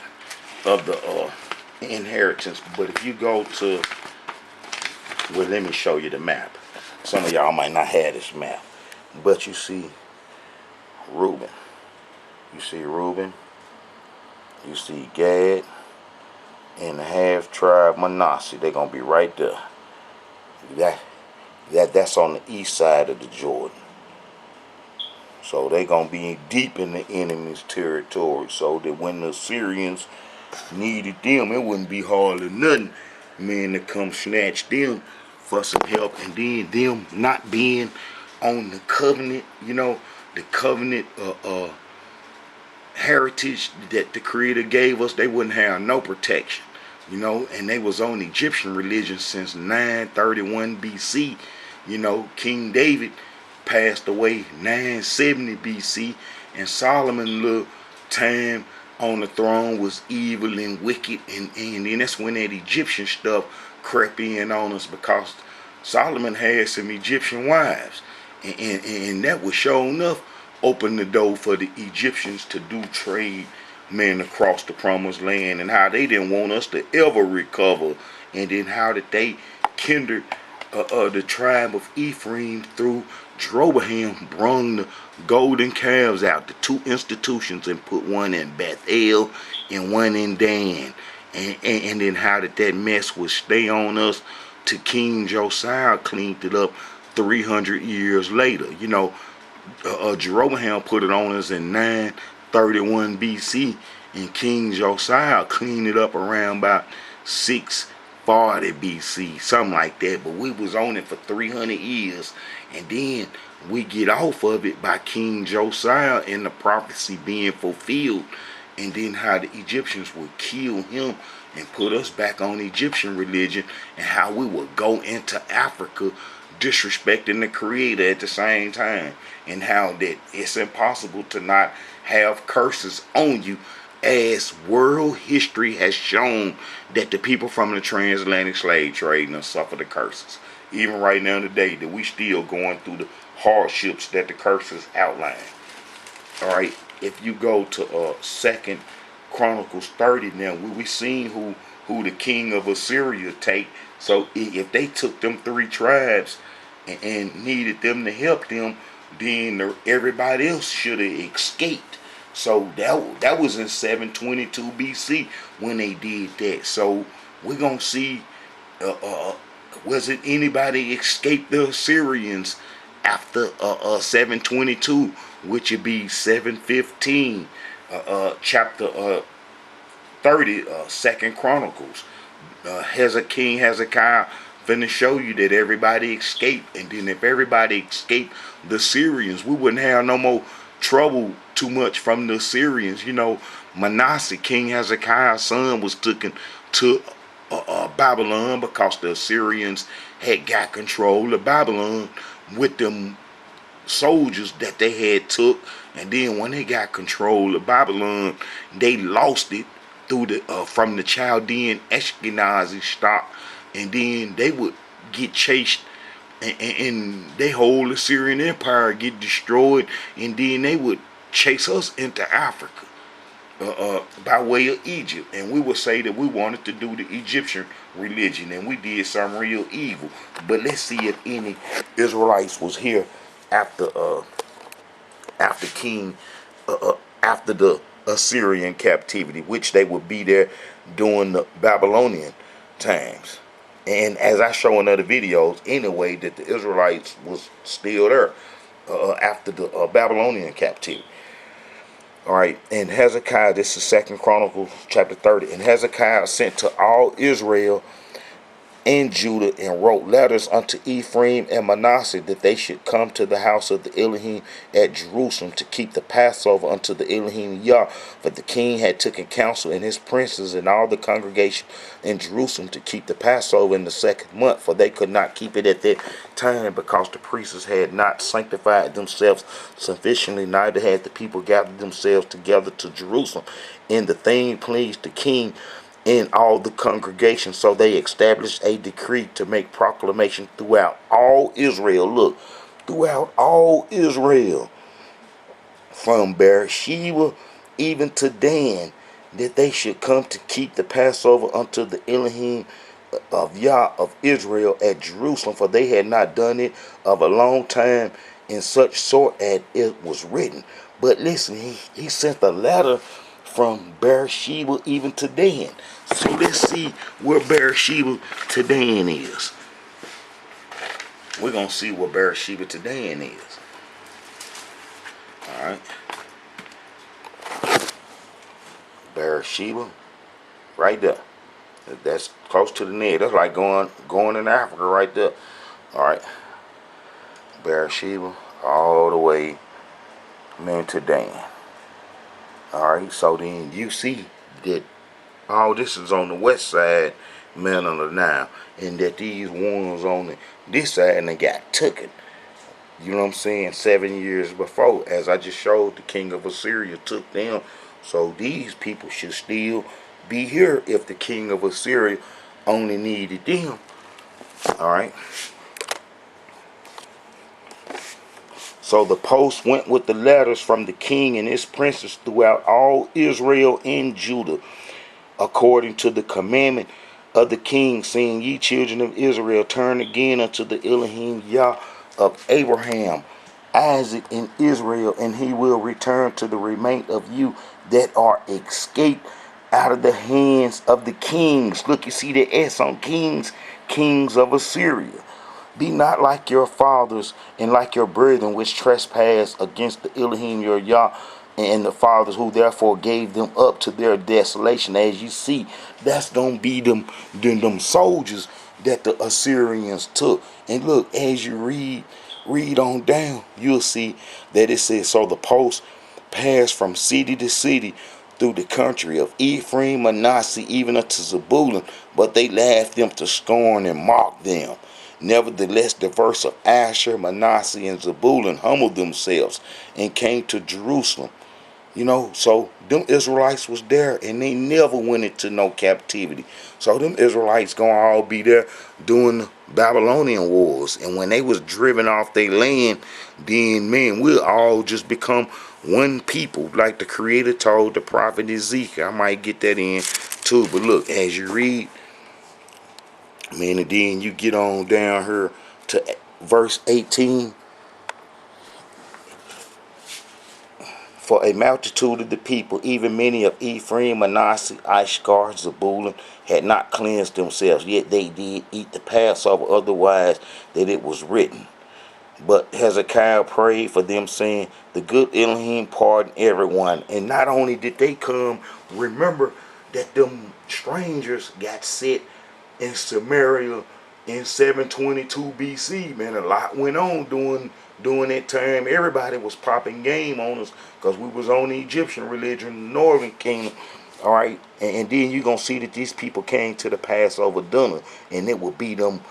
of the inheritance. But if you go to, well, let me show you the map. Some of y'all might not have this map, but you see Reuben. You see Reuben. You see Gad and the half tribe Manasseh. They're gonna be right there. That's on the east side of the Jordan. So they're gonna be deep in the enemy's territory. So that when the Syrians needed them, it wouldn't be hardly nothing, man, to come snatch them for some help. And then them not being on the covenant, you know, the covenant heritage that the Creator gave us, they wouldn't have no protection, you know. And they was on Egyptian religion since 931 BC. You know, King David passed away 970 BC, and Solomon little time on the throne was evil and wicked, and then that's when that Egyptian stuff crept in on us, because Solomon had some Egyptian wives, and that was sure enough open the door for the Egyptians to do trade, man, across the promised land, and how they didn't want us to ever recover. And then how that they kindred the tribe of Ephraim through Jeroboam, brung the golden calves out, the two institutions, and put one in Bethel and one in Dan. And then how did that mess would stay on us to King Josiah cleaned it up 300 years later. You know, Jeroboam put it on us in 931 BC, and King Josiah cleaned it up around about 6 40 BC, something like that. But we was on it for 300 years. And then we get off of it by King Josiah and the prophecy being fulfilled. And then how the Egyptians would kill him and put us back on Egyptian religion, and how we would go into Africa disrespecting the Creator at the same time, and how that it's impossible to not have curses on you, as world history has shown that the people from the transatlantic slave trade and suffer the curses. Even right now today, that we still going through the hardships that the curses outline. All right, if you go to Second Chronicles 30 now, we seen who the king of Assyria take. So if they took them 3 tribes and needed them to help them, then everybody else should have escaped. So that was in 722 BC when they did that. So we're gonna see, was it anybody escape the Assyrians after 722, which would be 715, chapter 30, Second Chronicles. King Hezekiah finna show you that everybody escaped, and then if everybody escaped the Syrians, we wouldn't have no more trouble too much from the Syrians. You know, Manasseh, King Hezekiah's son, was taken to Babylon because the Assyrians had got control of Babylon with them soldiers that they had took. And then when they got control of Babylon, they lost it through the from the Chaldean Ashkenazi stock, and then they would get chased, and they whole Assyrian empire get destroyed, and then they would chase us into Africa by way of Egypt, and we would say that we wanted to do the Egyptian religion, and we did some real evil. But let's see if any Israelites was here after after the Assyrian captivity, which they would be there during the Babylonian times. And as I show in other videos anyway, that the Israelites was still there after the Babylonian captivity. All right, and Hezekiah, this is Second Chronicles chapter 30. And Hezekiah sent to all Israel and Judah, and wrote letters unto Ephraim and Manasseh, that they should come to the house of the Elohim at Jerusalem to keep the Passover unto the Elohim Yah. For the king had taken counsel, and his princes and all the congregation in Jerusalem, to keep the Passover in the 2nd month, for they could not keep it at that time, because the priests had not sanctified themselves sufficiently, neither had the people gathered themselves together to Jerusalem. And the thing pleased the king in all the congregation. So they established a decree to make proclamation throughout all Israel. Look, throughout all Israel, from Beersheba even to Dan, that they should come to keep the Passover unto the Elohim of Yah of Israel at Jerusalem, for they had not done it of a long time in such sort as it was written. But listen, he sent a letter from Beersheba even to Dan. So let's see where Beersheba to Dan is. We're going to see where Beersheba to Dan is. Alright. Beersheba. Right there. That's close to the neck. That's like going in Africa right there. Alright. Beersheba all the way to Dan. Alright, so then you see that all this is on the west side, man, of the Nile, and that these ones on this side, and they got taken. You know what I'm saying? 7 years before, as I just showed, the king of Assyria took them. So these people should still be here if the king of Assyria only needed them. Alright. So the post went with the letters from the king and his princes throughout all Israel and Judah, according to the commandment of the king, saying, Ye children of Israel, turn again unto the Elohim Yah of Abraham, Isaac, and Israel, and he will return to the remainder of you that are escaped out of the hands of the kings. Look, you see the S on kings, kings of Assyria. Be not like your fathers and like your brethren, which trespass against the Elohim your Yah, and the fathers who therefore gave them up to their desolation. As you see, that's gonna be them soldiers that the Assyrians took. And look, as you read on down, you'll see that it says, so the post passed from city to city through the country of Ephraim, Manasseh, even unto Zebulun, but they laughed them to scorn and mocked them. Nevertheless, the verse of Asher, Manasseh, and Zebulun humbled themselves and came to Jerusalem. So them Israelites was there, and they never went into no captivity. So them Israelites gonna all be there during the Babylonian wars. And when they was driven off their land, then man, we'll all just become one people, like the Creator told the prophet Ezekiel. I might get that in too. But look, as you read, man, and then you get on down here to verse 18. For a multitude of the people, even many of Ephraim, Manasseh, Ishkar, Zebulun, had not cleansed themselves, yet they did eat the Passover, otherwise that it was written. But Hezekiah prayed for them, saying, the good Elohim pardon everyone. And not only did they come, remember that them strangers got set in Samaria in 722 BC. Man, a lot went on during that time. Everybody was popping game on us because we was on the Egyptian religion, Northern Kingdom. All right, and then you're gonna see that these people came to the Passover dinner, and it would be them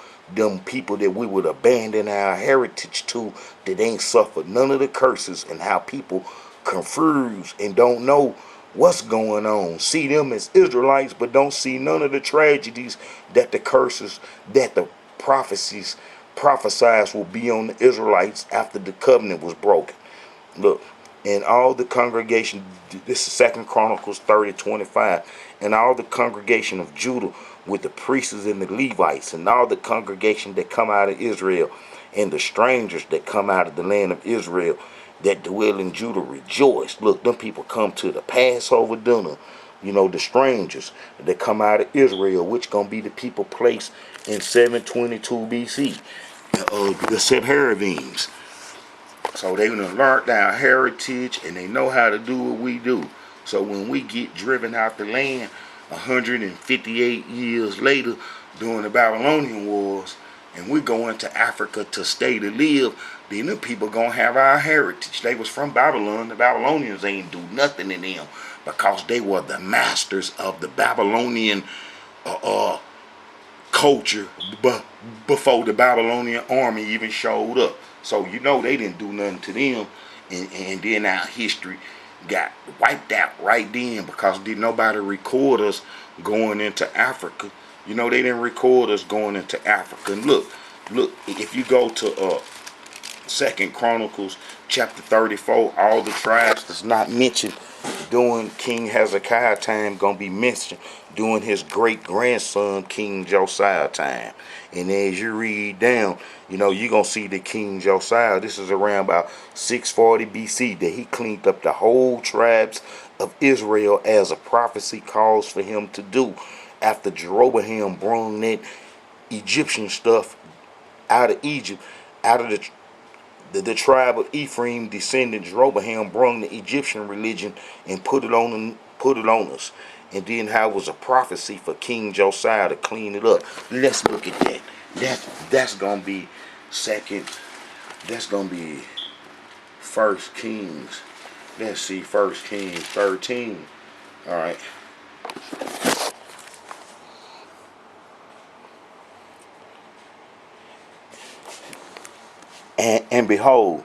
people that we would abandon our heritage to, that ain't suffered none of the curses, and how people confused and don't know what's going on. See them as Israelites, but don't see none of the tragedies that the curses, that the prophecies prophesied will be on the Israelites after the covenant was broken. Look, and all the congregation, this is 2 Chronicles 30:25, and all the congregation of Judah with the priests and the Levites, and all the congregation that come out of Israel, and the strangers that come out of the land of Israel that dwell in Judah rejoice. Look, them people come to the Passover dinner. The strangers that come out of Israel, which gonna be the people placed in 722 BC, the Sephardims. So they done learned our heritage, and they know how to do what we do. So when we get driven out the land 158 years later during the Babylonian wars, and we go into Africa to stay to live, then the people gonna have our heritage. They was from Babylon. The Babylonians ain't do nothing to them because they were the masters of the Babylonian culture before the Babylonian army even showed up. So they didn't do nothing to them, and then our history got wiped out right then because did nobody record us going into Africa. They didn't record us going into Africa. And look, if you go to 2 Chronicles chapter 34, all the tribes that's not mentioned during King Hezekiah time gonna be mentioned during his great grandson King Josiah time. And as you read down, you're gonna see that King Josiah, this is around about 640 BC, that he cleaned up the whole tribes of Israel, as a prophecy calls for him to do, after Jeroboam brought that Egyptian stuff out of Egypt, out of the tribe of Ephraim descended. Jeroboam brought the Egyptian religion and put it on us. And then how it was a prophecy for King Josiah to clean it up. Let's look at that. That's gonna be second. That's gonna be First Kings. Let's see, First Kings 13. All right. And behold,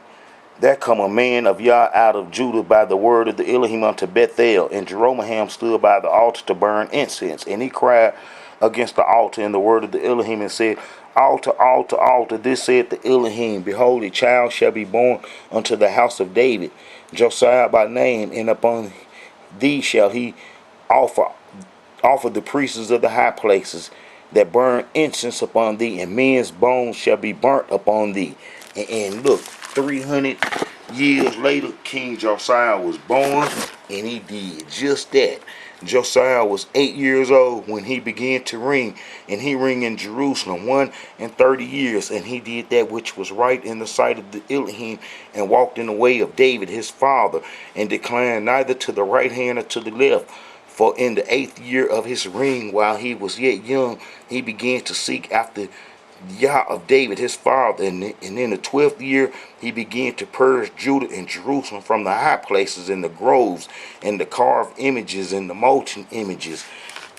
there come a man of Yah out of Judah by the word of the Elohim unto Bethel, and Jeroboam stood by the altar to burn incense, and he cried against the altar in the word of the Elohim, and said, Altar, altar, altar, this saith the Elohim, behold, a child shall be born unto the house of David, Josiah by name, and upon thee shall he offer the priests of the high places that burn incense upon thee, and men's bones shall be burnt upon thee. And look, 300 years later, King Josiah was born, and he did just that. Josiah was 8 years old when he began to reign, and he reigned in Jerusalem 1 and 30 years, and he did that which was right in the sight of the Elohim, and walked in the way of David his father, and declined neither to the right hand or to the left. For in the 8th year of his reign, while he was yet young, he began to seek after Yah of David his father, and in the 12th year he began to purge Judah and Jerusalem from the high places and the groves and the carved images and the molten images,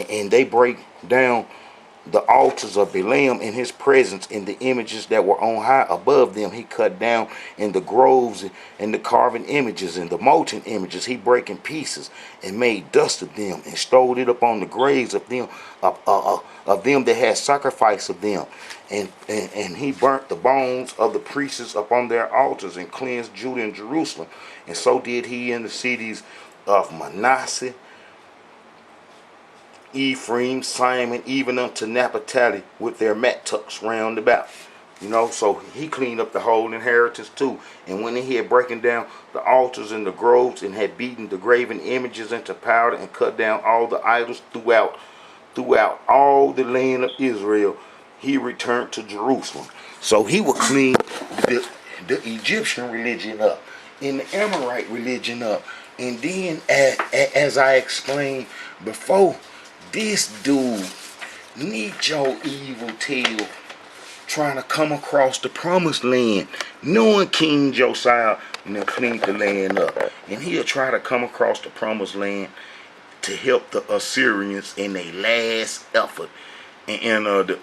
and they break down the altars of Balaam in his presence, and the images that were on high above them he cut down, in the groves and the carving images and the molten images he brake in pieces, and made dust of them, and stowed it upon the graves of them that had sacrifice of them, and he burnt the bones of the priests upon their altars, and cleansed Judah and Jerusalem, and so did he in the cities of Manasseh, Ephraim, Simon, even unto Naphtali, with their mattucks round about. So he cleaned up the whole inheritance too. And when he had broken down the altars and the groves, and had beaten the graven images into powder, and cut down all the idols throughout all the land of Israel, he returned to Jerusalem. So he would clean the Egyptian religion up, and the Amorite religion up. And then, as I explained before, this dude need your evil tail trying to come across the promised land, knowing King Josiah cleaned the land up, and he'll try to come across the promised land to help the Assyrians in their last effort, and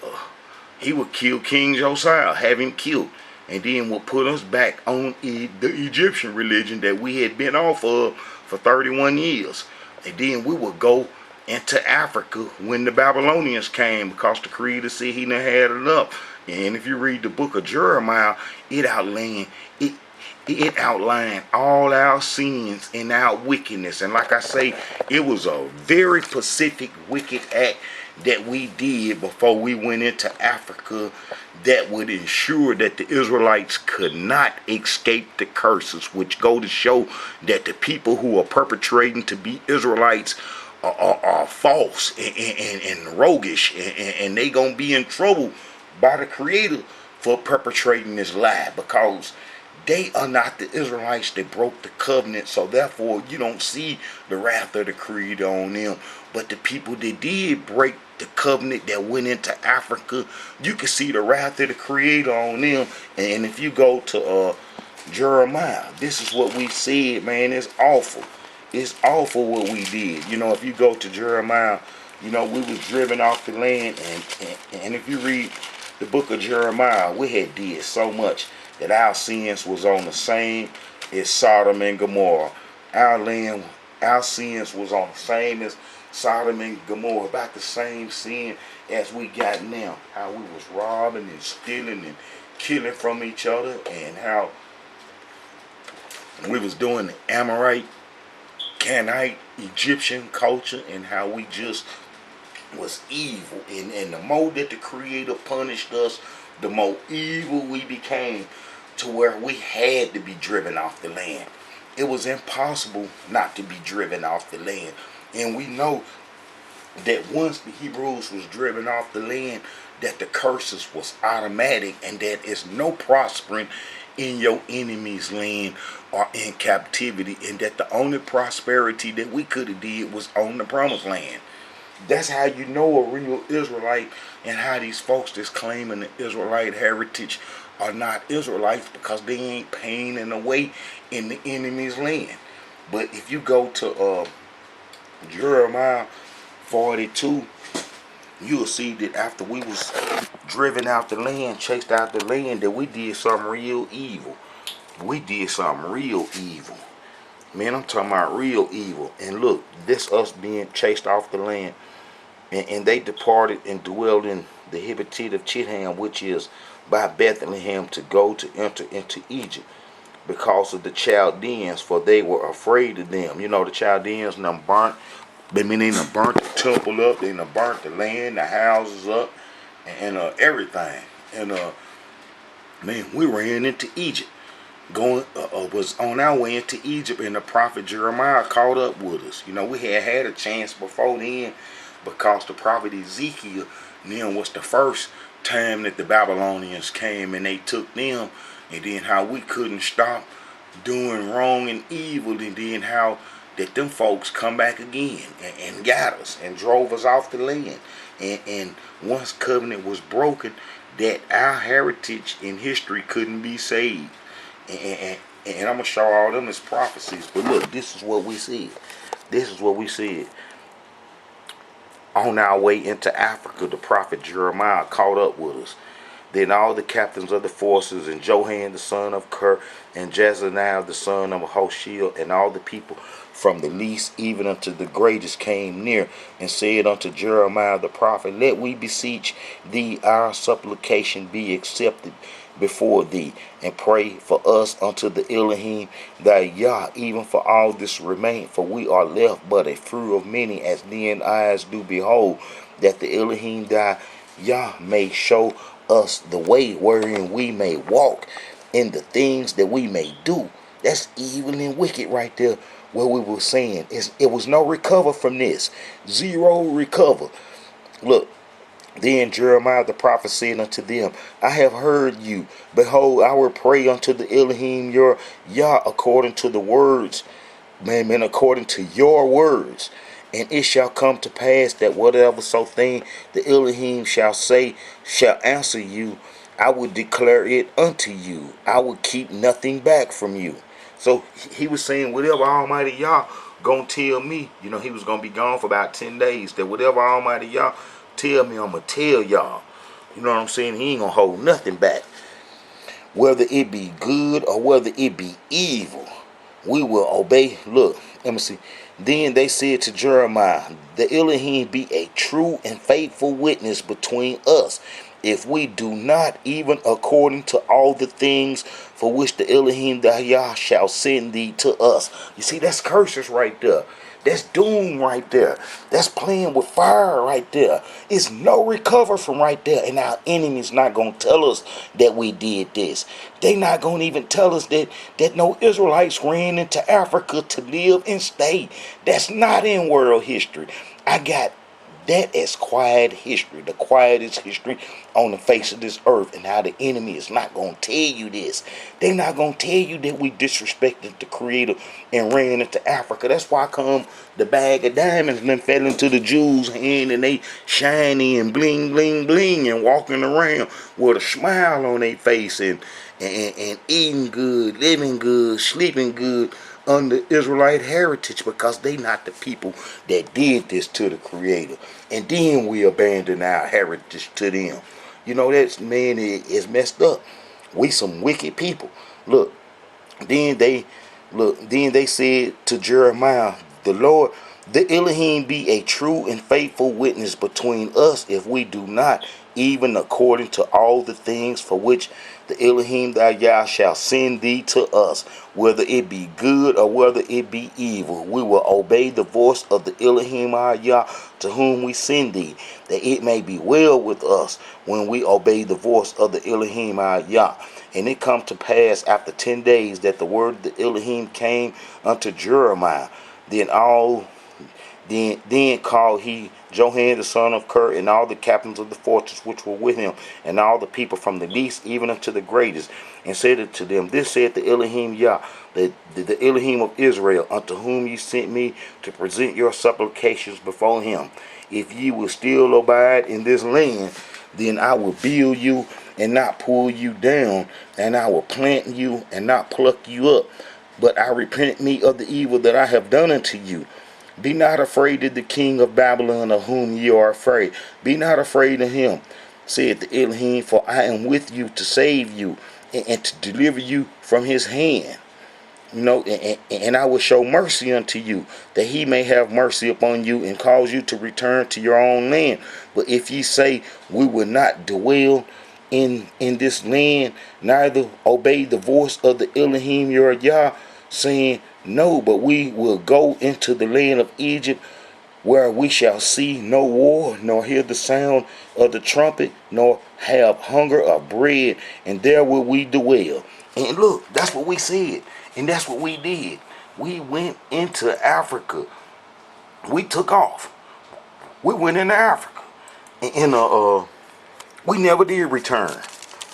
he would kill King Josiah, have him killed, and then would put us back on the Egyptian religion that we had been off of for 31 years, and then we would go into Africa when the Babylonians came, because the Creator said he done had enough. And if you read the book of Jeremiah, it outlined all our sins and our wickedness. And like I say, it was a very specific wicked act that we did before we went into Africa that would ensure that the Israelites could not escape the curses, which go to show that the people who are perpetrating to be Israelites are false and roguish, and they gonna be in trouble by the Creator for perpetrating this lie, because they are not the Israelites that broke the covenant. So therefore you don't see the wrath of the Creator on them. But the people that did break the covenant that went into Africa, you can see the wrath of the Creator on them. And if you go to Jeremiah, this is what we said, man. It's awful. It's awful what we did. If you go to Jeremiah, we was driven off the land, and if you read the book of Jeremiah, we had did so much that our sins was on the same as Sodom and Gomorrah. Our sins was on the same as Sodom and Gomorrah, about the same sin as we got now. How we was robbing and stealing and killing from each other, and how we was doing the Amorite, Canaanite, Egyptian culture, and how we just was evil. And the more that the Creator punished us, the more evil we became, to where we had to be driven off the land. It was impossible not to be driven off the land. And we know that once the Hebrews was driven off the land, that the curses was automatic, and that it's no prospering in your enemy's land or in captivity, and that the only prosperity that we could have did was on the promised land. That's how you know a real Israelite, and how these folks that's claiming the Israelite heritage are not Israelites, because they ain't paying away in the enemy's land. But if you go to Jeremiah 42, you'll see that after we was driven out the land, chased out the land, that we did something real evil. We did something real evil. Man, I'm talking about real evil. And look, this us being chased off the land. And they departed and dwelled in the Hibbitite of Chitham, which is by Bethlehem, to go to enter into Egypt, because of the Chaldeans, for they were afraid of them. The Chaldeans done burnt. They done burnt the temple up. They done burnt the land, the houses up, and everything. And man, we ran into Egypt. was on our way into Egypt, and the prophet Jeremiah caught up with us. You know, we had a chance before then, because the prophet Ezekiel then was the first time that the Babylonians came and they took them, and then how we couldn't stop doing wrong and evil, and then how that them folks come back again and got us and drove us off the land. And once covenant was broken, that our heritage in history couldn't be saved. And I'm gonna show all them as prophecies. But look, this is what we see. This is what we see. On our way into Africa, the prophet Jeremiah caught up with us. Then all the captains of the forces, and Johan the son of Ker, and Jezaniah the son of Hoshea, and all the people from the least even unto the greatest came near, and said unto Jeremiah the prophet, Let we beseech thee, our supplication be accepted before thee, and pray for us unto the Elohim thy Yah, even for all this remain, for we are left but a few of many, as thine eyes do behold, that the Elohim thy Yah may show us the way wherein we may walk, in the things that we may do. That's evil and wicked right there, where we were saying it was no recover from this. Zero recover. Look, then Jeremiah the prophet said unto them, I have heard you. Behold, I will pray unto the Elohim your Yah according to the words, man, according to your words. And it shall come to pass that whatever so thing the Elohim shall say shall answer you, I will declare it unto you. I will keep nothing back from you. So he was saying, whatever Almighty Yah gonna tell me, you know, he was gonna be gone for about 10 days. That whatever Almighty Yah tell me, I'm gonna tell y'all. You know what I'm saying? He ain't gonna hold nothing back. Whether it be good or whether it be evil, we will obey. Look, let me see. Then they said to Jeremiah, the Elohim be a true and faithful witness between us, if we do not, even according to all the things for which the Elohim the Yah shall send thee to us. You see, that's curses right there. That's doom right there. That's playing with fire right there. It's no recover from right there. And our enemy's not going to tell us that we did this. They not going to even tell us that no Israelites ran into Africa to live and stay. That's not in world history. I got that as quiet history, the quietest history on the face of this earth, and how the enemy is not going to tell you this. They're not going to tell you that we disrespected the Creator and ran into Africa. That's why come the bag of diamonds and then fell into the Jews' hand, and they shiny and bling, bling, bling, and walking around with a smile on their face, and eating good, living good, sleeping good under Israelite heritage, because they not the people that did this to the Creator. And then we abandon our heritage to them. You know, that's, man, is messed up. We some wicked people. Look, then they said to Jeremiah, the Lord, the Elohim be a true and faithful witness between us, if we do not, even according to all the things for which the Elohim thy Yah shall send thee to us, whether it be good or whether it be evil. We will obey the voice of the Elohim our Yah, to whom we send thee, that it may be well with us when we obey the voice of the Elohim our Yah. And it come to pass after 10 days that the word of the Elohim came unto Jeremiah. Then called he Johan the son of Ker, and all the captains of the fortress which were with him, and all the people from the least even unto the greatest, and said unto them, This saith the Elohim Yah, the Elohim of Israel, unto whom ye sent me to present your supplications before him. If ye will still abide in this land, then I will build you and not pull you down, and I will plant you and not pluck you up. But I repent me of the evil that I have done unto you. Be not afraid of the king of Babylon, of whom ye are afraid. Be not afraid of him, said the Elohim, for I am with you to save you and to deliver you from his hand. You know, and I will show mercy unto you, that he may have mercy upon you and cause you to return to your own land. But if ye say, we will not dwell in this land, neither obey the voice of the Elohim your Yah, saying, No, but we will go into the land of Egypt, where we shall see no war, nor hear the sound of the trumpet, nor have hunger of bread, and there will we dwell. And look, that's what we said, and that's what we did. We went into Africa. We took off. We went into Africa. And we never did return.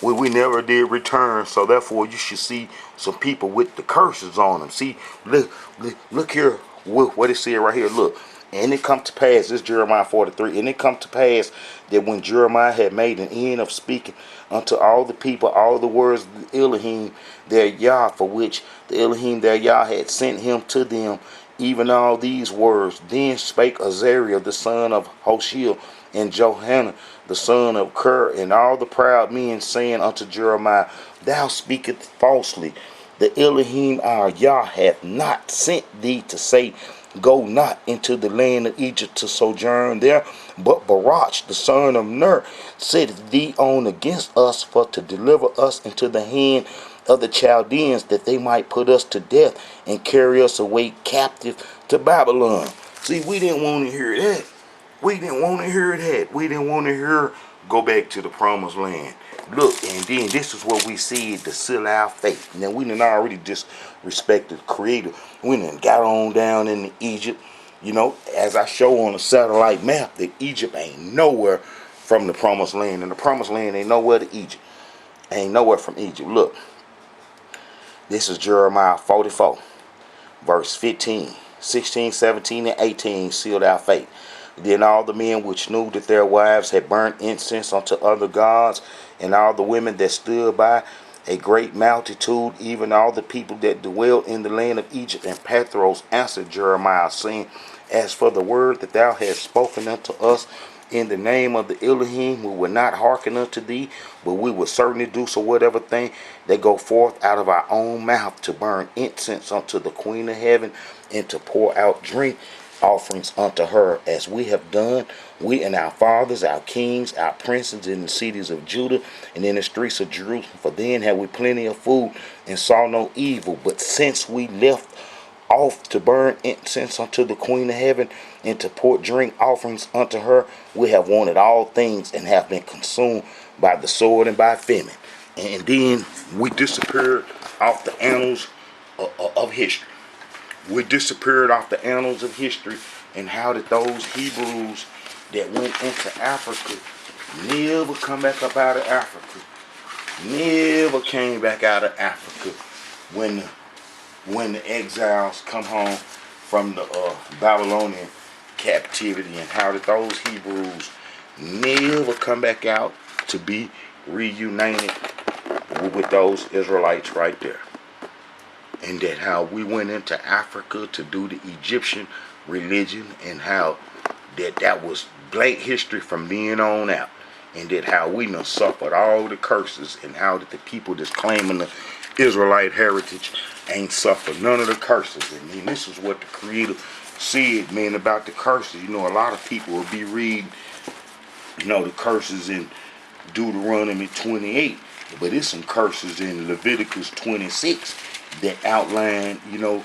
We never did return, so therefore you should see some people with the curses on them. See, look here, what it said right here. Look, and it come to pass, this Jeremiah 43, and it come to pass that when Jeremiah had made an end of speaking unto all the people all the words of the Elohim their Yah, for which the Elohim their Yah had sent him to them, even all these words, then spake Azariah the son of Hoshea, and Johanan the son of Ker, and all the proud men, saying unto Jeremiah, Thou speakest falsely. The Elohim our Yah hath not sent thee to say, Go not into the land of Egypt to sojourn there, but Baruch the son of Ner set thee on against us for to deliver us into the hand of the Chaldeans, that they might put us to death and carry us away captive to Babylon. See, we didn't want to hear that. We didn't want to hear that. We didn't want to hear go back to the promised land. Look, and then this is what we see to seal our faith. Now, we done already disrespected the Creator. We done got on down into Egypt. You know, as I show on the satellite map, that Egypt ain't nowhere from the promised land. And the promised land ain't nowhere to Egypt. Ain't nowhere from Egypt. Look, this is Jeremiah 44, verse 15, 16, 17, and 18, sealed our faith. Then all the men which knew that their wives had burnt incense unto other gods, and all the women that stood by, a great multitude, even all the people that dwelt in the land of Egypt and Pathros, answered Jeremiah, saying, As for the word that thou hast spoken unto us in the name of the Elohim, we will not hearken unto thee, but we will certainly do so whatever thing that go forth out of our own mouth, to burn incense unto the Queen of Heaven, and to pour out drink offerings unto her, as we have done, we and our fathers, our kings, our princes in the cities of Judah and in the streets of Jerusalem. For then had we plenty of food and saw no evil. But since we left off to burn incense unto the Queen of Heaven and to pour drink offerings unto her, we have wanted all things and have been consumed by the sword and by famine. And then we disappeared off the annals of history. We disappeared off the annals of history, and how did those Hebrews that went into Africa never come back up out of Africa? Never came back out of Africa when the exiles come home from the Babylonian captivity, and how did those Hebrews never come back out to be reunited with those Israelites right there? And that how we went into Africa to do the Egyptian religion, and how that was blank history from then on out, and that how we done suffered all the curses, and how that the people that's claiming the Israelite heritage ain't suffered none of the curses. And then this is what the Creator said, man, about the curses. You know, a lot of people will be reading, you know, the curses in Deuteronomy 28, but it's some curses in Leviticus 26 that outline, you know,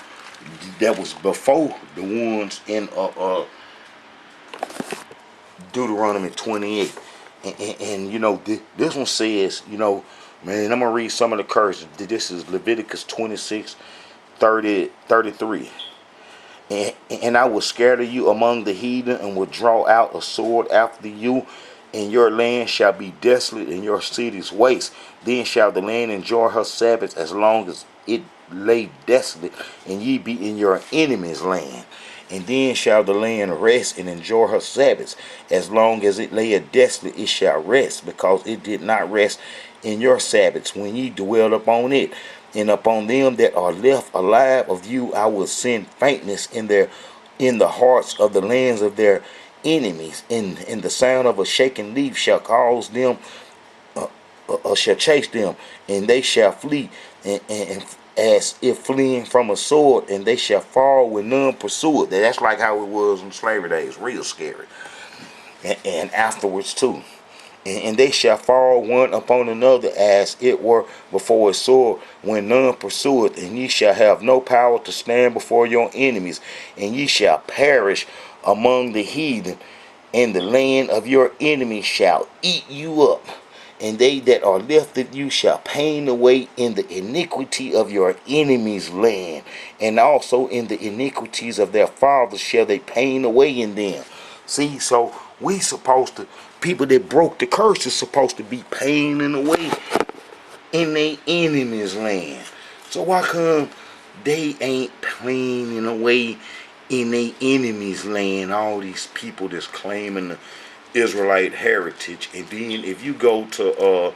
that was before the ones in Deuteronomy 28. And you know, this one says, you know, man, I'm going to read some of the curses. This is Leviticus 26, 33. And I will scatter you among the heathen, and will draw out a sword after you, and your land shall be desolate, and your cities waste. Then shall the land enjoy her Sabbaths as long as it lay desolate, and ye be in your enemy's land. And then shall the land rest and enjoy her Sabbaths. As long as it lay desolate, it shall rest, because it did not rest in your Sabbaths when ye dwell upon it. And upon them that are left alive of you, I will send faintness in the hearts of the lands of their enemies. And the sound of a shaking leaf shall cause them, shall chase them, and they shall flee, and as if fleeing from a sword, and they shall fall when none pursue it. That's like how it was in slavery days, real scary. And afterwards too. And they shall fall one upon another, as it were before a sword, when none pursueth. And ye shall have no power to stand before your enemies, and ye shall perish among the heathen, and the land of your enemies shall eat you up, and they that are left of you shall pain away in the iniquity of your enemies' land, and also in the iniquities of their fathers shall they pain away in them. See, so we supposed to, people that broke the curse is supposed to be paining away in their enemies' land. So why come they ain't paining away in their enemies' land? All these people that's claiming the Israelite heritage. And then if you go to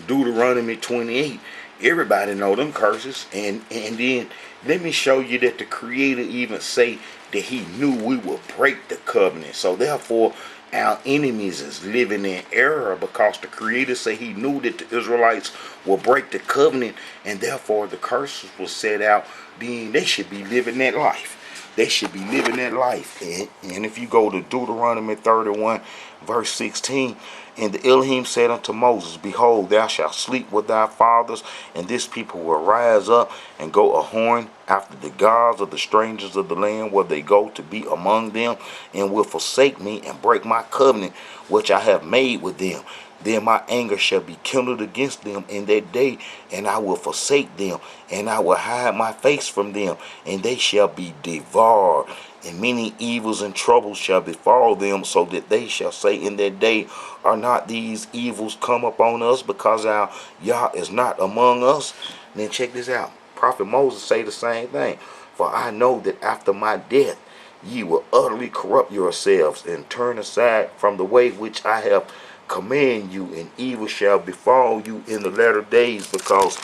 Deuteronomy 28, everybody know them curses. And then let me show you that the Creator even say that he knew we would break the covenant. So therefore our enemies is living in error, because the Creator say he knew that the Israelites will break the covenant, and therefore the curses will set out. Then they should be living that life. They should be living that life. And if you go to Deuteronomy 31, verse 16, and the Elohim said unto Moses, behold, thou shalt sleep with thy fathers, and this people will rise up and go a horn after the gods of the strangers of the land where they go to be among them, and will forsake me and break my covenant which I have made with them. Then my anger shall be kindled against them in that day, and I will forsake them, and I will hide my face from them, and they shall be devoured. And many evils and troubles shall befall them, so that they shall say in that day, are not these evils come upon us, because our Yah is not among us? And then check this out. Prophet Moses say the same thing. For I know that after my death ye will utterly corrupt yourselves, and turn aside from the way which I have command you, and evil shall befall you in the latter days, because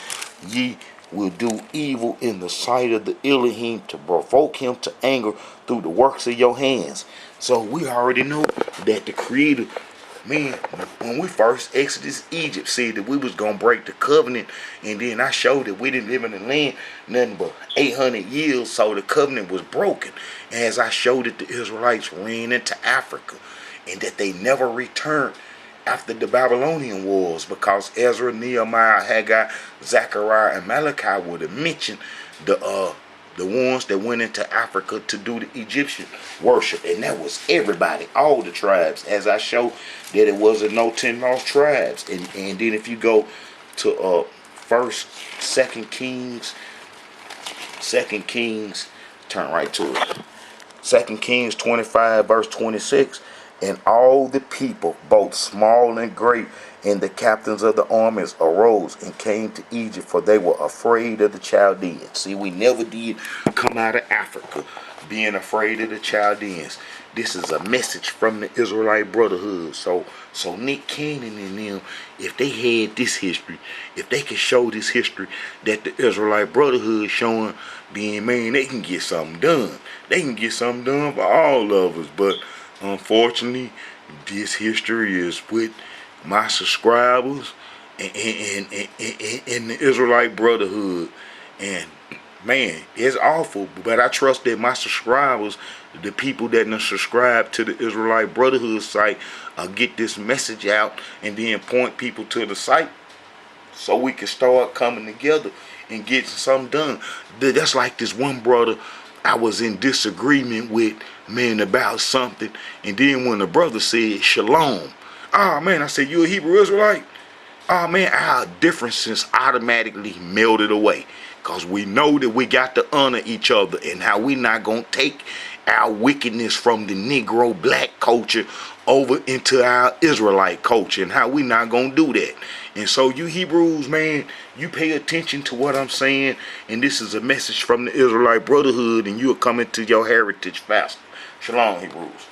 ye will do evil in the sight of the Elohim, to provoke him to anger through the works of your hands. So we already know that the Creator, man, when we first exited Egypt, said that we was going to break the covenant, and then I showed that we didn't live in the land nothing but 800 years, so the covenant was broken. As I showed that the Israelites ran into Africa, and that they never returned after the Babylonian wars, because Ezra, Nehemiah, Haggai, Zechariah, and Malachi would have mentioned the ones that went into Africa to do the Egyptian worship, and that was everybody, all the tribes. As I showed that it wasn't no 10 lost tribes. And then if you go to Second Kings, turn right to it. 2 Kings 25, verse 26. And all the people, both small and great, and the captains of the armies arose and came to Egypt, for they were afraid of the Chaldeans. See, we never did come out of Africa being afraid of the Chaldeans. This is a message from the Israelite Brotherhood. So Nick Cannon and them, if they had this history, if they could show this history that the Israelite Brotherhood showing, then man, they can get something done. They can get something done for all of us. But unfortunately, this history is with my subscribers and the Israelite Brotherhood. And man, it's awful. But I trust that my subscribers, the people that subscribe to the Israelite Brotherhood site, get this message out, and then point people to the site, so we can start coming together and getting something done. That's like this one brother I was in disagreement with, man, about something, and then when the brother said shalom, man, I said, you a Hebrew Israelite? Man, our differences automatically melted away, because we know that we got to honor each other, and how we not going to take our wickedness from the Negro black culture over into our Israelite culture, and how we not going to do that. And so you Hebrews, man, you pay attention to what I'm saying, and this is a message from the Israelite Brotherhood, and you are coming to your heritage faster. Shalom, Hebrews.